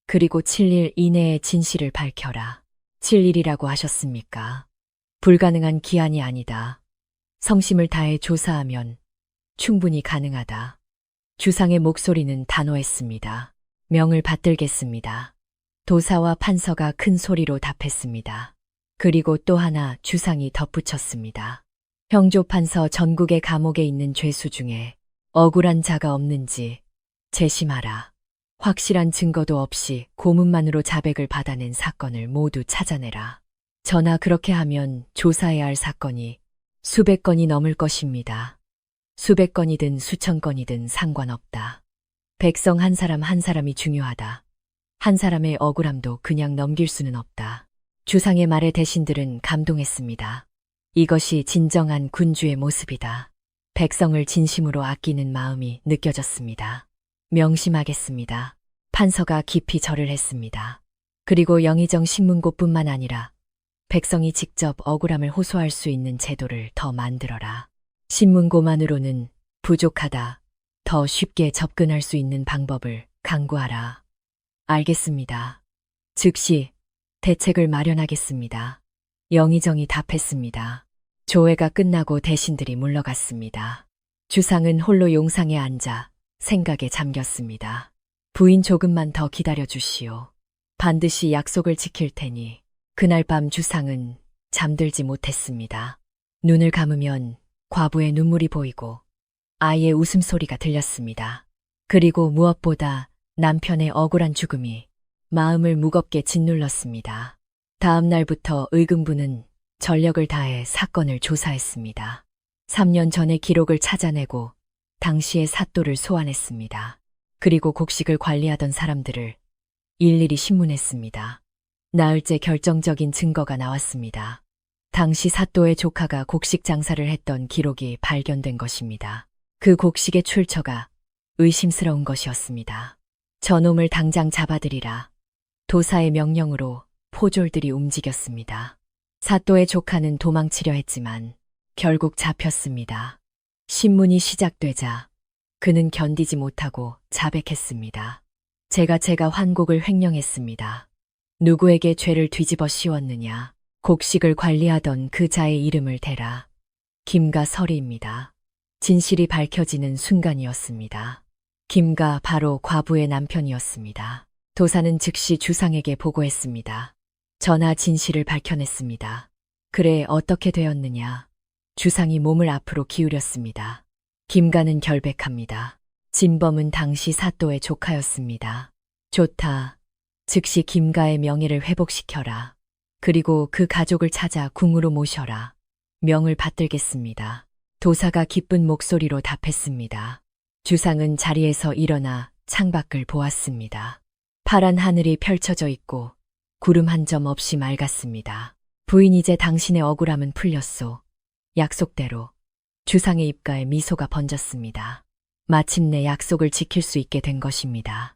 그리고 7일 이내에 진실을 밝혀라. 7일이라고 하셨습니까? 불가능한 기한이 아니다. 성심을 다해 조사하면 충분히 가능하다. 주상의 목소리는 단호했습니다. 명을 받들겠습니다. 도사와 판서가 큰 소리로 답했습니다. 그리고 또 하나 주상이 덧붙였습니다. 형조판서 전국의 감옥에 있는 죄수 중에 억울한 자가 없는지 재심하라. 확실한 증거도 없이 고문만으로 자백을 받아낸 사건을 모두 찾아내라. 전하 그렇게 하면 조사해야 할 사건이 수백 건이 넘을 것입니다. 수백 건이든 수천 건이든 상관없다. 백성 한 사람 한 사람이 중요하다. 한 사람의 억울함도 그냥 넘길 수는 없다. 주상의 말에 대신들은 감동했습니다. 이것이 진정한 군주의 모습이다. 백성을 진심으로 아끼는 마음이 느껴졌습니다. 명심하겠습니다. 판서가 깊이 절을 했습니다. 그리고 영의정 신문고뿐만 아니라 백성이 직접 억울함을 호소할 수 있는 제도를 더 만들어라. 신문고만으로는 부족하다. 더 쉽게 접근할 수 있는 방법을 강구하라. 알겠습니다. 즉시 대책을 마련하겠습니다. 영의정이 답했습니다. 조회가 끝나고 대신들이 물러갔습니다. 주상은 홀로 용상에 앉아 생각에 잠겼습니다. 부인 조금만 더 기다려 주시오. 반드시 약속을 지킬 테니. 그날 밤 주상은 잠들지 못했습니다. 눈을 감으면 과부의 눈물이 보이고 아이의 웃음소리가 들렸습니다. 그리고 무엇보다 남편의 억울한 죽음이 마음을 무겁게 짓눌렀습니다. 다음 날부터 의금부는 전력을 다해 사건을 조사했습니다. 3년 전의 기록을 찾아내고 당시의 사또를 소환했습니다. 그리고 곡식을 관리하던 사람들을 일일이 신문했습니다. 나흘째 결정적인 증거가 나왔습니다. 당시 사또의 조카가 곡식 장사를 했던 기록이 발견된 것입니다. 그 곡식의 출처가 의심스러운 것이었습니다. 저놈을 당장 잡아들이라. 도사의 명령으로 포졸들이 움직였습니다. 사또의 조카는 도망치려 했지만 결국 잡혔습니다. 신문이 시작되자 그는 견디지 못하고 자백했습니다. 제가 환곡을 횡령했습니다. 누구에게 죄를 뒤집어 씌웠느냐. 곡식을 관리하던 그 자의 이름을 대라. 김가 서리입니다. 진실이 밝혀지는 순간이었습니다. 김가 바로 과부의 남편이었습니다. 도사는 즉시 주상에게 보고했습니다. 전하 진실을 밝혀냈습니다. 그래 어떻게 되었느냐. 주상이 몸을 앞으로 기울였습니다. 김가는 결백합니다. 진범은 당시 사또의 조카였습니다. 좋다. 즉시 김가의 명예를 회복시켜라. 그리고 그 가족을 찾아 궁으로 모셔라. 명을 받들겠습니다. 도사가 기쁜 목소리로 답했습니다. 주상은 자리에서 일어나 창밖을 보았습니다. 파란 하늘이 펼쳐져 있고 구름 한 점 없이 맑았습니다. 부인 이제 당신의 억울함은 풀렸소. 약속대로 주상의 입가에 미소가 번졌습니다. 마침내 약속을 지킬 수 있게 된 것입니다.